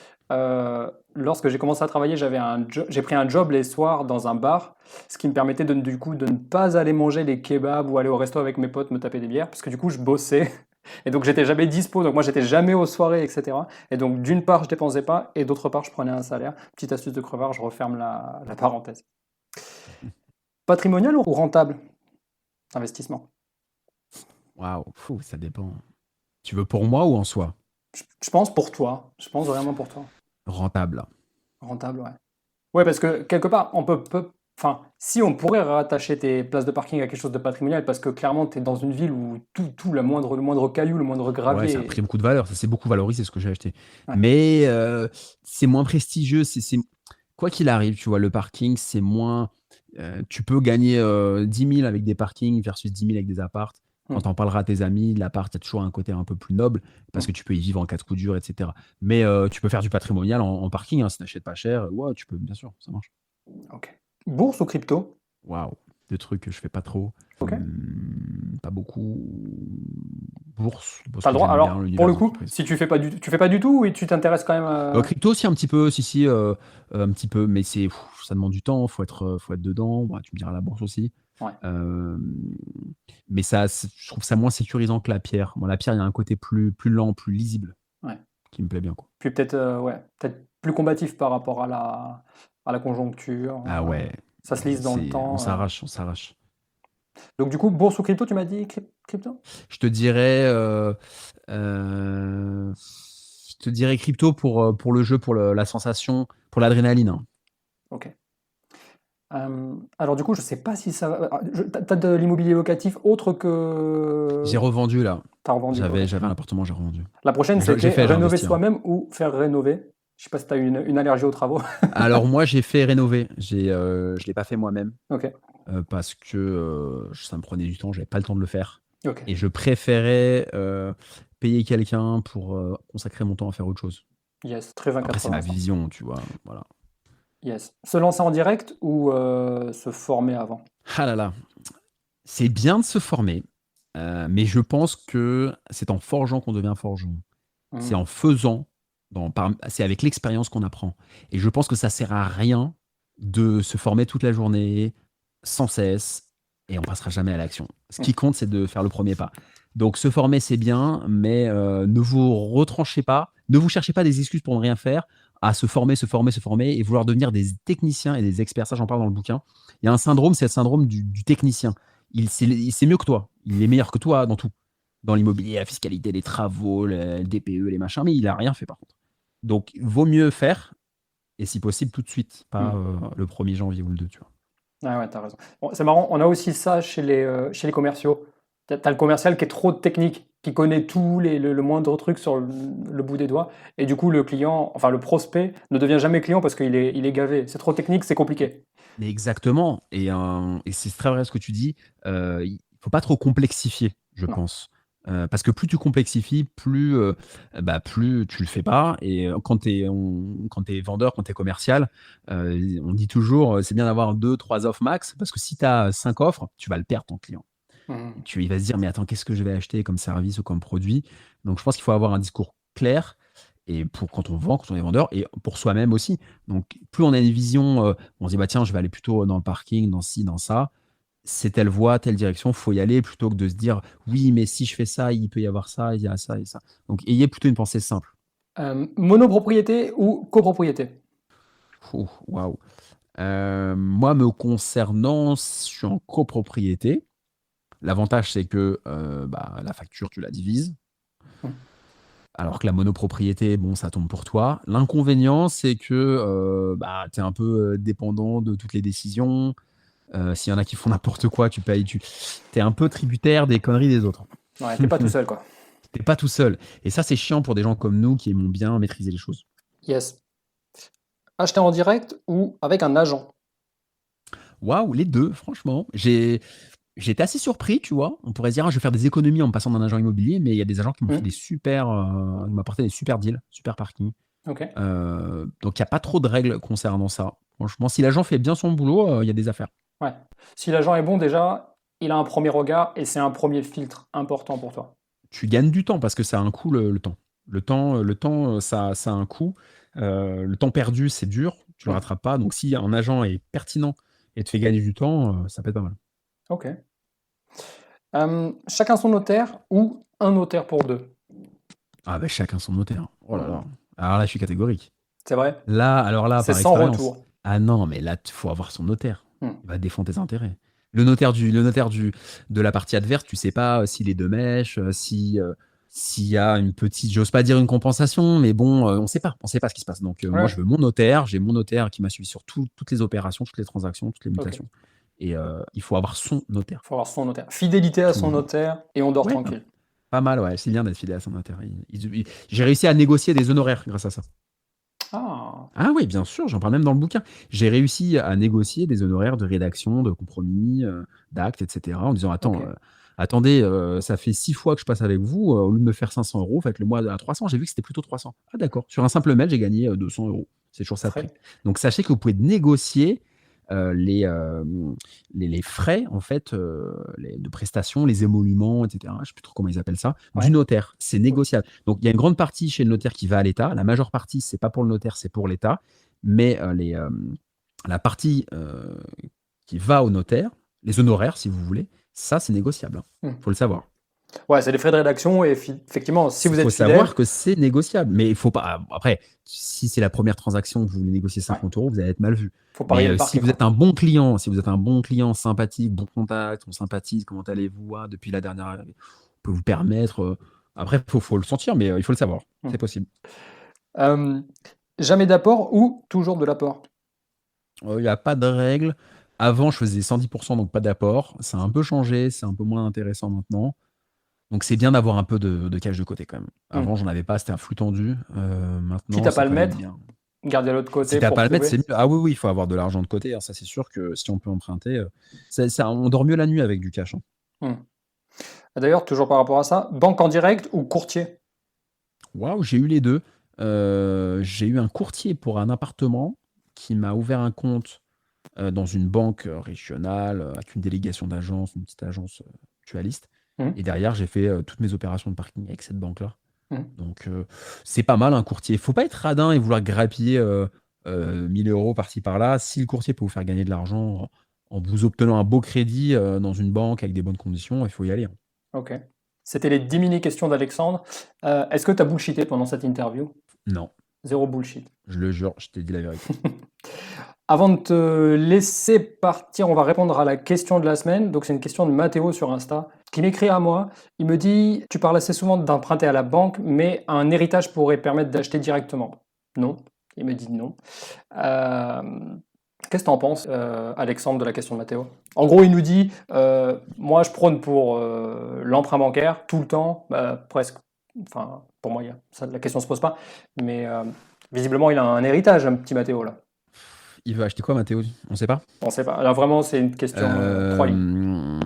Lorsque j'ai commencé à travailler, j'ai pris un job les soirs dans un bar, ce qui me permettait du coup de ne pas aller manger des kebabs ou aller au resto avec mes potes me taper des bières, parce que du coup je bossais et donc j'étais jamais dispo, donc moi j'étais jamais aux soirées, etc. Et donc d'une part je dépensais pas et d'autre part je prenais un salaire. Petite astuce de crevard, je referme la parenthèse. Patrimonial ou rentable investissement?
Waouh, ça dépend. Tu veux pour moi ou en soi?
Je pense pour toi. Je pense vraiment pour toi.
Rentable.
Rentable, ouais. Ouais, parce que quelque part, enfin, si on pourrait rattacher tes places de parking à quelque chose de patrimonial, parce que clairement, tu es dans une ville où tout, le moindre caillou, le moindre
Ouais, ça a
gravier.
pris beaucoup de valeur, ça s'est beaucoup valorisé ce que j'ai acheté.
Ouais.
Mais c'est moins prestigieux, quoi qu'il arrive, tu vois, le parking, c'est moins. Tu peux gagner 10 000 avec des parkings versus 10 000 avec des apparts. Quand
Hmm,
t'en parleras à tes amis, l'appart, il y a toujours un côté un peu plus noble parce que
hmm.
tu peux y vivre en cas de coup dur, etc. Mais tu peux faire du patrimonial en parking, hein, si t'achètes pas cher. Ouais, tu peux, bien sûr, ça marche.
Ok. Bourse ou crypto?
Waouh, des trucs que je fais pas trop.
Ok.
Pas beaucoup. Bourse, parce
T'as le
que
droit.
j'aime bien
Alors, pour
l'univers
le
des
coup,
entreprises.
si tu fais pas du tout et tu t'intéresses quand même
Crypto aussi un petit peu, si, un petit peu, mais ça demande du temps, faut être dedans. Bah, tu me diras la bourse aussi.
Ouais.
Euh, mais je trouve ça moins sécurisant que la pierre. Moi, la pierre, il y a un côté plus lent, plus lisible,
Ouais.
qui me plaît bien, quoi.
Puis peut-être ouais, peut-être plus combatif par rapport à la conjoncture.
Ah ouais,
Ça se lise dans le
on
temps.
s'arrache, on s'arrache.
Donc du coup, bourse ou crypto, tu m'as dit crypto?
Je te dirais crypto pour le jeu, pour la sensation, pour l'adrénaline, hein.
Ok. Alors du coup, je sais pas si ça va. T'as de l'immobilier locatif autre
J'ai
que.
revendu là.
T'as revendu, ok.
J'avais un appartement, j'ai revendu.
La prochaine,
J'ai
c'était
fait, j'ai
rénover
investi, hein.
soi-même ou faire rénover. Je sais pas si t'as une allergie aux travaux.
Alors moi, j'ai fait rénover. Je l'ai pas fait moi-même
Ok,
parce que ça me prenait du temps, j'avais pas le temps de le faire.
ok.
Et je préférais payer quelqu'un pour consacrer mon temps à faire autre chose.
Yes, très
Après, c'est ma
20-80 ça.
vision, tu vois. Voilà.
Yes. Se lancer en direct ou se former avant?
Ah là là, c'est bien de se former, mais je pense que c'est en forgeant qu'on devient forgeron. C'est
Hmm.
en faisant, c'est avec l'expérience qu'on apprend. Et je pense que ça sert à rien de se former toute la journée, sans cesse, et on passera jamais à l'action. Ce
Hmm.
qui compte, c'est de faire le premier pas. Donc se former, c'est bien, mais ne vous retranchez pas, ne vous cherchez pas des excuses pour ne rien faire, à se former, se former, se former, et vouloir devenir des techniciens et des experts. Ça, j'en parle dans le bouquin. Il y a un syndrome, c'est le syndrome du technicien. C'est mieux que toi, il est meilleur que toi dans tout, dans l'immobilier, la fiscalité, les travaux, le DPE, les machins, mais il a rien fait par contre. Donc, vaut mieux faire, et si possible tout de suite, pas
Hmm.
le 1er janvier ou le 2, tu vois.
Ah ouais, t'as raison. Bon, c'est marrant, on a aussi ça chez les commerciaux. T'as le commercial qui est trop technique, qui connaît tout, le moindre truc sur le bout des doigts. Et du coup, le client, enfin le prospect, ne devient jamais client parce il est gavé. C'est trop technique, c'est compliqué.
Mais exactement, et c'est très vrai ce que tu dis, il faut pas trop complexifier, je
Non.
pense. Parce que plus tu complexifies, plus tu le fais pas et quand tu es vendeur, quand tu es commercial, on dit toujours, c'est bien d'avoir 2-3 offres max parce que si tu as 5 offres, tu vas le perdre ton client.
Mhm.
Il va se dire: «Mais attends, qu'est-ce que je vais acheter comme service ou comme produit?» Donc je pense qu'il faut avoir un discours clair et pour quand on vend, quand on est vendeur et pour soi-même aussi. Donc plus on a une vision, on se dit: «Bah tiens, je vais aller plutôt dans le parking, dans ci, dans ça. C'est telle voie, telle direction, faut y aller», plutôt que de se dire: «Oui, mais si je fais ça, il peut y avoir ça, il y a ça et ça». Donc ayez plutôt une pensée simple.
Monopropriété ou copropriété?
Ouh, waouh! Moi, me concernant, je suis en copropriété. L'avantage, c'est que, la facture, tu la divises.
Hmm.
Alors que la monopropriété, bon, ça tombe pour toi. L'inconvénient, c'est que, tu es un peu, dépendant de toutes les décisions. S'il y en a qui font n'importe quoi, tu es un peu tributaire des conneries des autres.
Ouais, t'es pas tout seul, quoi.
Tu pas tout seul et ça, c'est chiant pour des gens comme nous qui aimons bien maîtriser les choses.
Yes. Acheter en direct ou avec un agent?
Waouh, les 2, franchement. J'ai été assez surpris, tu vois? On pourrait se dire: «Ah, je vais faire des économies en me passant d'un agent immobilier», mais il y a des agents qui m'ont fait
Hmm.
des super, ils m'ont apporté des super deals, super parking.
Ok.
Donc il y a pas trop de règles concernant ça. Franchement, si l'agent fait bien son boulot, il y a des affaires.
Ouais. Si l'agent est bon, déjà, il a un premier regard et c'est un premier filtre important pour toi.
Tu gagnes du temps parce que ça a un coût le temps. Le temps, ça a un coût. Le temps perdu, c'est dur, tu le
Hmm.
rattrapes pas. Donc si un agent est pertinent et te fait gagner du temps, ça peut être pas mal.
Ok. Chacun son notaire ou un notaire pour deux?
Ah bah, chacun son notaire. Oh là là.
Hmm.
Alors là, je suis catégorique.
C'est vrai?
Alors là,
C'est
par
sans
expérience.
retour.
Ah non, mais là, faut avoir son notaire.
Hmm.
Il va défendre tes intérêts. De la partie adverse, tu sais pas s'il est de mèche, s'il y a une petite, j'ose pas dire une compensation, mais bon, on sait pas ce qui se passe. Donc moi,
Ouais.
je veux mon notaire. J'ai mon notaire qui m'a suivi sur toutes les opérations, toutes les transactions, toutes les
Ok.
mutations. Et il faut avoir son notaire.
Faut avoir son notaire. Fidélité à son
Toujours.
notaire et on dort
Ouais,
tranquille.
pas mal, ouais. C'est bien d'être fidèle à son notaire. J'ai réussi à négocier des honoraires grâce à ça.
Ah,
Ah oui, bien sûr, j'en parle même dans le bouquin. J'ai réussi à négocier des honoraires de rédaction, de compromis, d'actes, et cetera, en disant:
ok.
Attendez, ça fait 6 fois que je passe avec vous, au lieu de me faire 500 €, faites-le moi à 300. J'ai vu que c'était plutôt 300. Ah d'accord. Sur un simple mail, j'ai gagné, 200 €. C'est toujours ça de prix.
Frais.
Donc sachez que vous pouvez négocier, les frais, en fait, de prestations, les émoluments, et cetera. Je ne sais plus trop comment ils appellent ça, du
Ouais.
notaire. C'est
Ok.
négociable. Donc il y a une grande partie chez le notaire qui va à l'État. La majeure partie, c'est pas pour le notaire, c'est pour l'État. Mais, la partie, qui va au notaire, les honoraires si vous voulez, ça c'est négociable, hein.
Hmm.
Faut le savoir.
Ouais, c'est des frais de rédaction et effectivement, si
Il
vous
faut
êtes
savoir
fidèle,
que c'est négociable, mais il faut pas après, si c'est la première transaction que vous voulez négocier
ouais,
50 €, vous allez être mal vu.
faut
Mais,
parier le
si
parquet,
vous
quoi.
êtes un bon client, si vous êtes un bon client sympathique, bon contact, on sympathise, comment allez-vous? Ah, depuis la dernière on peut vous permettre, après faut le sentir, mais, il faut le savoir.
Hmm.
C'est possible.
Euh, Jamais d'apport ou toujours de l'apport?
Il y a pas de règle. Avant, je faisais 110 donc pas d'apport. Ça a un peu changé, c'est un peu moins intéressant maintenant. Donc c'est bien d'avoir un peu de cash de côté quand même.
Hmm.
Avant, j'en avais pas, c'était un flux tendu.
Quitte
Maintenant,
à
c'est
pas le
quand même
mettre,
bien.
garder à l'autre
Si
côté
tu as
pour
pas à le mettre,
prouver.
c'est mieux. Ah oui, oui, il faut avoir de l'argent de côté, hein, ça c'est sûr que si on peut emprunter, on dort mieux la nuit avec du cash, hein.
Hmm. D'ailleurs, toujours par rapport à ça, banque en direct ou courtier?
Waouh, j'ai eu les 2. J'ai eu un courtier pour un appartement qui m'a ouvert un compte, dans une banque, régionale, avec une délégation d'agence, une petite agence, mutualiste
Hmm.
et derrière j'ai fait, toutes mes opérations de parking avec cette banque-là.
Hmm.
Donc, c'est pas mal un courtier. Faut pas être radin et vouloir grappiller, 1 000 € par-ci par-là. Si le courtier peut vous faire gagner de l'argent en vous obtenant un beau crédit, dans une banque avec des bonnes conditions, il faut y aller, hein.
Ok. C'était les 10 mini-questions d'Alexandre. Est-ce que tu as bullshité pendant cette interview?
Non,
Zéro bullshit.
je le jure, je t'ai dit la vérité.
Avant de te laisser partir, on va répondre à la question de la semaine. Donc, c'est une question de Mathéo sur Insta qui m'écrit à moi. Il me dit: tu parles assez souvent d'emprunter à la banque, mais un héritage pourrait permettre d'acheter directement. Non. Il me dit non. Euh, Qu'est-ce que t'en penses, Alexandre, de la question de Mathéo? En gros, il nous dit, moi, je prône pour l'emprunt bancaire tout le temps, presque. Enfin, pour moi, la question se pose pas. Mais visiblement, il a un héritage, un petit Mathéo, là.
Il veut acheter quoi, Mathéo? On sait pas.
On sait pas. Alors vraiment, c'est une question croyez.
Euh,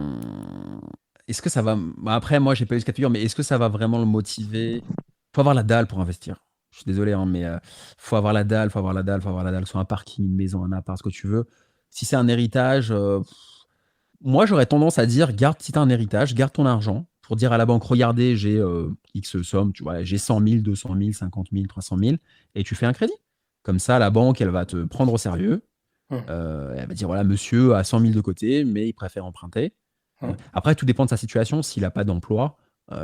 Est-ce que ça va. Bah, après, moi, j'ai pas eu ce cas de figure, mais est-ce que ça va vraiment le motiver? Faut avoir la dalle pour investir. Je suis désolé, hein, mais faut avoir la dalle, faut avoir la dalle, faut avoir la dalle. Soit un parking, une maison, un appart, ce que tu veux. Si c'est un héritage, moi, j'aurais tendance à dire, garde, si tu as un héritage, garde ton argent pour dire à la banque, regardez, j'ai X somme, tu vois, j'ai 100 000, 200 000, 50 000, 300 000, et tu fais un crédit. Comme ça, la banque, elle va te prendre au sérieux.
Hum,
Elle va dire, voilà, monsieur a 100 000 de côté, mais il préfère emprunter.
hum.
Après, tout dépend de sa situation. S'il n'a pas d'emploi,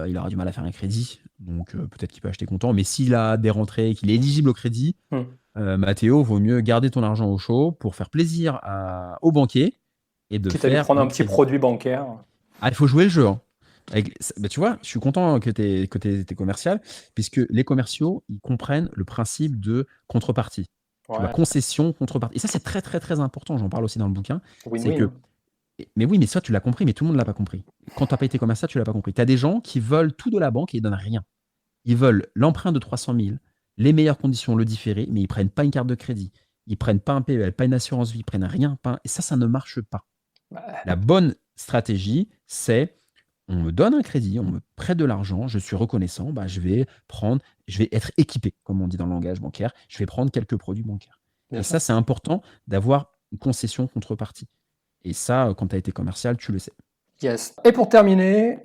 il aura du mal à faire un crédit. Donc, peut-être qu'il peut acheter comptant. Mais s'il a des rentrées, qu'il est éligible au crédit,
Hum.
Mathéo, vaut mieux garder ton argent au chaud pour faire plaisir au banquier et de
Quitte à lui
faire
prendre un
un
petit
crédit.
produit bancaire.
Ah, il faut jouer le jeu, hein. Bah, tu vois, je suis content que tu es commercial, puisque les commerciaux, ils comprennent le principe de contrepartie. Tu vois,
Ouais,
concession, contrepartie. Et ça, c'est très, très, très important. J'en parle aussi dans le bouquin. C'est que,
win-win.
mais oui, mais ça, tu l'as compris, mais tout le monde ne l'a pas compris. Quand tu n'as pas été commercial, tu ne l'as pas compris. Tu as des gens qui veulent tout de la banque et ils ne donnent rien. Ils veulent l'emprunt de 300 000, les meilleures conditions, le différé, mais ils ne prennent pas une carte de crédit. Ils ne prennent pas un PEL, pas une assurance vie, ils ne prennent rien. Et ça ne marche pas.
Bah,
La bonne stratégie, c'est on me donne un crédit, on me prête de l'argent, je suis reconnaissant, bah, je vais être équipé, comme on dit dans le langage bancaire, je vais prendre quelques produits bancaires.
bien
Et
sûr.
ça, c'est important d'avoir une concession contrepartie. Et ça, quand tu as été commercial, tu le sais.
Yes. Et pour terminer,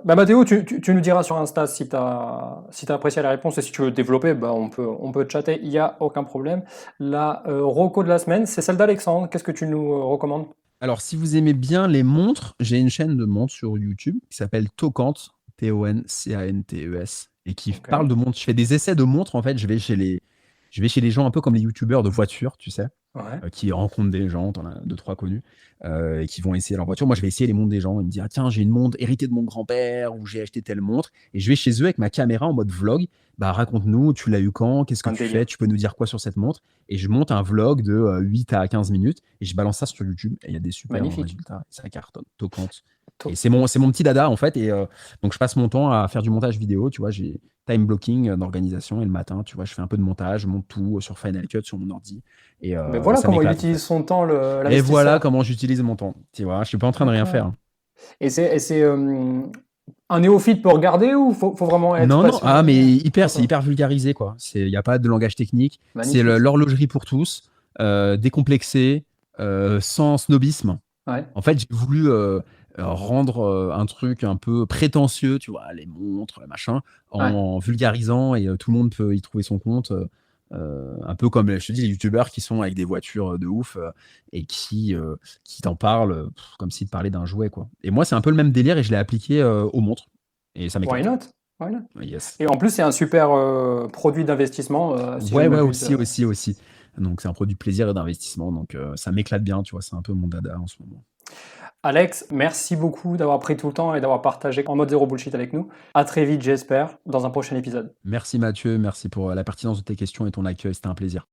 Mathéo, tu nous diras sur Insta si tu as, apprécié la réponse et si tu veux développer, on peut chatter, il n'y a aucun problème. La reco de la semaine, c'est celle d'Alexandre. Qu'est-ce que tu nous recommandes?
Alors, si vous aimez bien les montres, j'ai une chaîne de montres sur YouTube qui s'appelle Tocante, Toncantes, et qui
Ok.
parle de montres. Je fais des essais de montres, en fait. Je vais chez les gens un peu comme les youtubeurs de voitures, tu sais,
Ouais.
qui rencontrent des gens, t'en as deux, trois connus, et qui vont essayer leur voiture. Moi, je vais essayer les montres des gens. Ils me disent, ah, tiens, j'ai une montre héritée de mon grand-père, ou j'ai acheté telle montre. Et je vais chez eux avec ma caméra en mode vlog. Bah, raconte-nous, tu l'as eu quand, qu'est-ce que
Un
tu
délire.
fais, tu peux nous dire quoi sur cette montre. Et je monte un vlog de 8 à 15 minutes et je balance ça sur YouTube. Et il y a des super
Magnifique.
résultats. Ça cartonne, Tocante. Et
Top.
c'est mon petit dada, en fait. Et donc, je passe mon temps à faire du montage vidéo. Tu vois, j'ai time blocking d'organisation. Et le matin, tu vois, je fais un peu de montage, je monte tout sur Final Cut, sur mon ordi. Et
Mais voilà
ça
comment il
m'éclate, en
utilise
fait.
son temps,
Et voilà
l'investisseur.
comment j'utilise mon temps. Tu vois, je suis pas en train de rien faire,
D'accord.
hein.
Et c'est un néophyte peut regarder ou faut vraiment être
Non, non, ah,
passionné?
mais c'est
D'accord.
hyper vulgarisé, quoi. Il n'y a pas de langage technique. C'est
Magnifique.
l'horlogerie pour tous, décomplexé, sans snobisme.
Ouais.
En fait, j'ai voulu rendre un truc un peu prétentieux, tu vois, les montres, machin,
Ouais.
en vulgarisant et tout le monde peut y trouver son compte. Un peu comme, je te dis, les youtubeurs qui sont avec des voitures de ouf et qui t'en parlent comme s'ils te parlaient d'un jouet, quoi. Et moi, c'est un peu le même délire et je l'ai appliqué aux montres. Et ça
Why
m'éclate.
not? Why not?
Yes.
Et en plus, c'est un super produit d'investissement, si je
Ouais,
ne
ouais,
m'abuse.
aussi. Donc, c'est un produit de plaisir et d'investissement. Donc, ça m'éclate bien, tu vois. C'est un peu mon dada en ce moment.
Alex, merci beaucoup d'avoir pris tout le temps et d'avoir partagé en mode zéro bullshit avec nous. À très vite, j'espère, dans un prochain épisode.
Merci Mathieu, merci pour la pertinence de tes questions et ton accueil. C'était un plaisir.